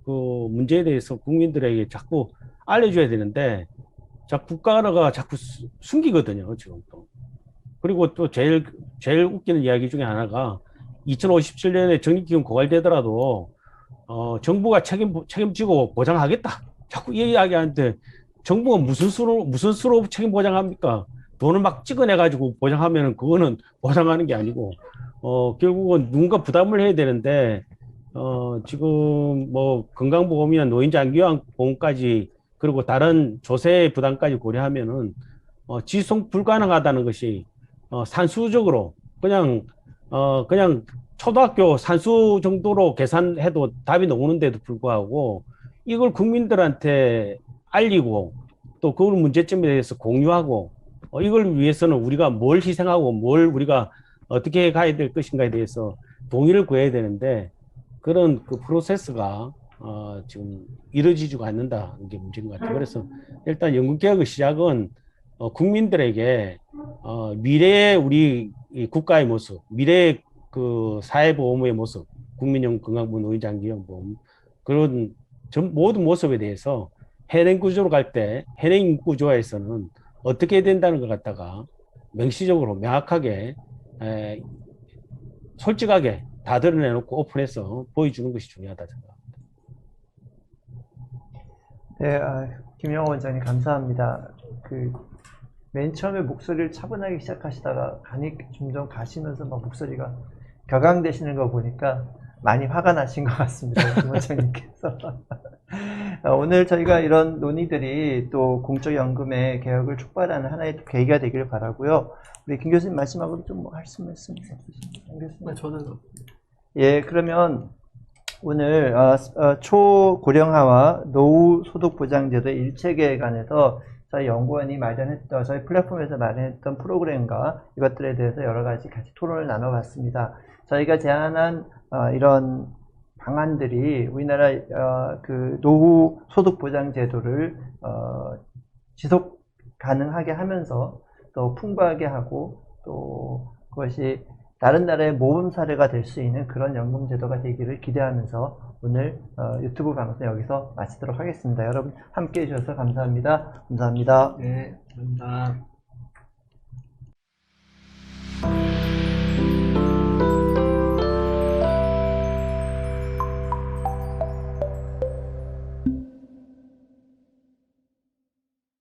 그 문제에 대해서 국민들에게 자꾸 알려줘야 되는데, 국가가 자꾸 숨기거든요, 지금 또. 그리고 또 제일 웃기는 이야기 중에 하나가 2057년에 전기기금 고갈되더라도 정부가 책임지고 보장하겠다. 자꾸 이 이야기하는데 정부가 무슨 수로 책임 보장합니까? 돈을 막 찍어내가지고 보장하면은 그거는 보장하는 게 아니고 결국은 누군가 부담을 해야 되는데 지금 뭐 건강보험이나 노인장기요양보험까지 그리고 다른 조세 부담까지 고려하면은 지속 불가능하다는 것이 산수적으로 그냥 초등학교 산수 정도로 계산해도 답이 나오는데도 불구하고 이걸 국민들한테 알리고 또 그 문제점에 대해서 공유하고 이걸 위해서는 우리가 뭘 희생하고 뭘 우리가 어떻게 가야 될 것인가에 대해서 동의를 구해야 되는데 그런 그 프로세스가 지금 이루어지지가 않는다는 게 문제인 것 같아요. 그래서 일단 연금개혁의 시작은 국민들에게 미래의 우리 이 국가의 모습, 미래의 그 사회보험의 모습, 국민형 건강보험, 노인장기요양보험 그런 모든 모습에 대해서 현행 구조로 갈 때 현행 구조에서는 어떻게 된다는 것 갖다가 명시적으로 명확하게 솔직하게 다 드러내놓고 오픈해서 보여주는 것이 중요하다 생각합니다. 네, 김영호 원장님 감사합니다. 맨 처음에 목소리를 차분하게 시작하시다가 점점 가시면서 막 목소리가 격앙되시는 거 보니까 많이 화가 나신 것 같습니다. 김 원장님께서. 오늘 저희가 이런 논의들이 또 공적연금의 개혁을 촉발하는 하나의 계기가 되기를 바라고요. 우리 김 교수님 마지막으로 좀 뭐 할 말씀 있으십니까? 김 교수님. 저는 예, 그러면 오늘 초고령화와 노후 소득보장제도 일체계에 관해서 저희 연구원이 저희 플랫폼에서 마련했던 프로그램과 이것들에 대해서 여러 가지 같이 토론을 나눠봤습니다. 저희가 제안한 이런 방안들이 우리나라 그 노후 소득보장제도를 지속 가능하게 하면서 또 풍부하게 하고 또 그것이 다른 나라의 모범 사례가 될 수 있는 그런 연금제도가 되기를 기대하면서 오늘 유튜브 방송 여기서 마치도록 하겠습니다. 여러분 함께 해주셔서 감사합니다. 감사합니다. 네, 감사합니다.